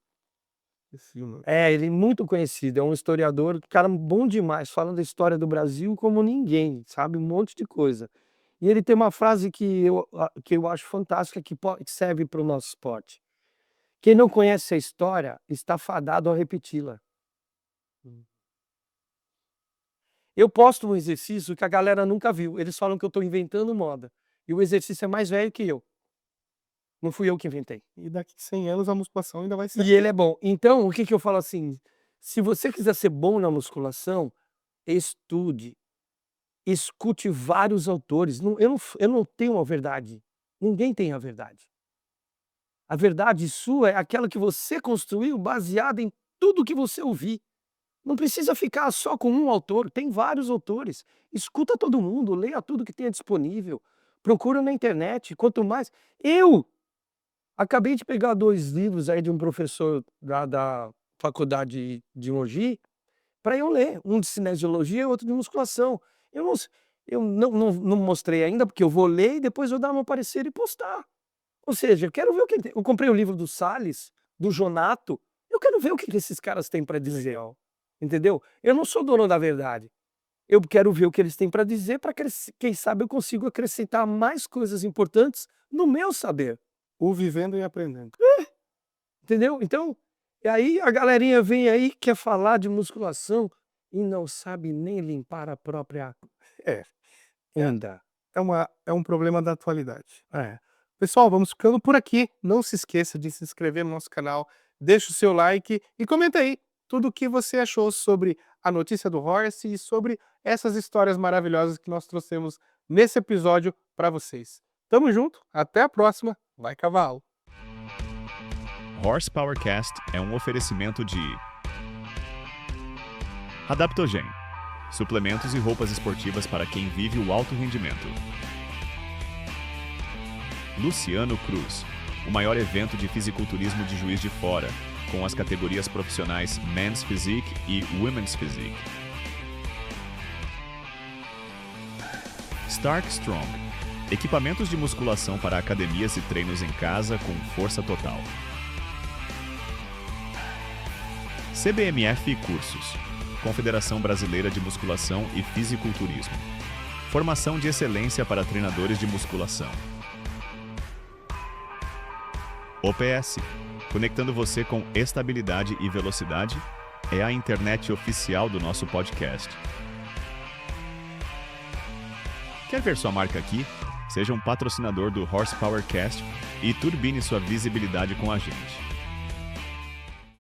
Ele é muito conhecido, é um historiador, cara bom demais, falando da história do Brasil como ninguém, sabe? Um monte de coisa. E ele tem uma frase que eu acho fantástica, que serve para o nosso esporte. Quem não conhece a história está fadado a repeti-la. Eu posto um exercício que a galera nunca viu. Eles falam que eu estou inventando moda. E o exercício é mais velho que eu. Não fui eu que inventei. E daqui 100 anos a musculação ainda vai ser. E ele é bom. Então, o que eu falo assim? Se você quiser ser bom na musculação, estude. Escute vários autores. Eu não tenho a verdade. Ninguém tem a verdade. A verdade sua é aquela que você construiu baseada em tudo que você ouvir. Não precisa ficar só com um autor, tem vários autores. Escuta todo mundo, leia tudo que tenha disponível. Procura na internet, quanto mais... Eu acabei de pegar 2 livros aí de um professor da faculdade de Mogi para eu ler. Um de cinesiologia e outro de musculação. Eu não mostrei ainda, porque eu vou ler e depois eu dar meu parecer e postar. Ou seja, eu quero ver o que... Eu comprei o livro do Salles, do Jonato, eu quero ver o que esses caras têm para dizer. Entendeu? Eu não sou dono da verdade. Eu quero ver o que eles têm para dizer, para que, quem sabe, eu consigo acrescentar mais coisas importantes no meu saber. O vivendo e aprendendo. Entendeu? Então, e aí a galerinha vem aí, quer falar de musculação e não sabe nem limpar a própria anda. É um problema da atualidade. Pessoal, vamos ficando por aqui. Não se esqueça de se inscrever no nosso canal, deixa o seu like e comenta aí tudo o que você achou sobre a notícia do Horst e sobre essas histórias maravilhosas que nós trouxemos nesse episódio para vocês. Tamo junto, até a próxima, vai cavalo! Horsepowercast é um oferecimento de Adaptogen, suplementos e roupas esportivas para quem vive o alto rendimento. Luciano Cruz, o maior evento de fisiculturismo de Juiz de Fora, com as categorias profissionais Men's Physique e Women's Physique. Stark Strong, equipamentos de musculação para academias e treinos em casa com força total. CBMF Cursos, Confederação Brasileira de Musculação e Fisiculturismo. Formação de excelência para treinadores de musculação. OPS, conectando você com estabilidade e velocidade, é a internet oficial do nosso podcast. Quer ver sua marca aqui? Seja um patrocinador do Horsepowercast e turbine sua visibilidade com a gente.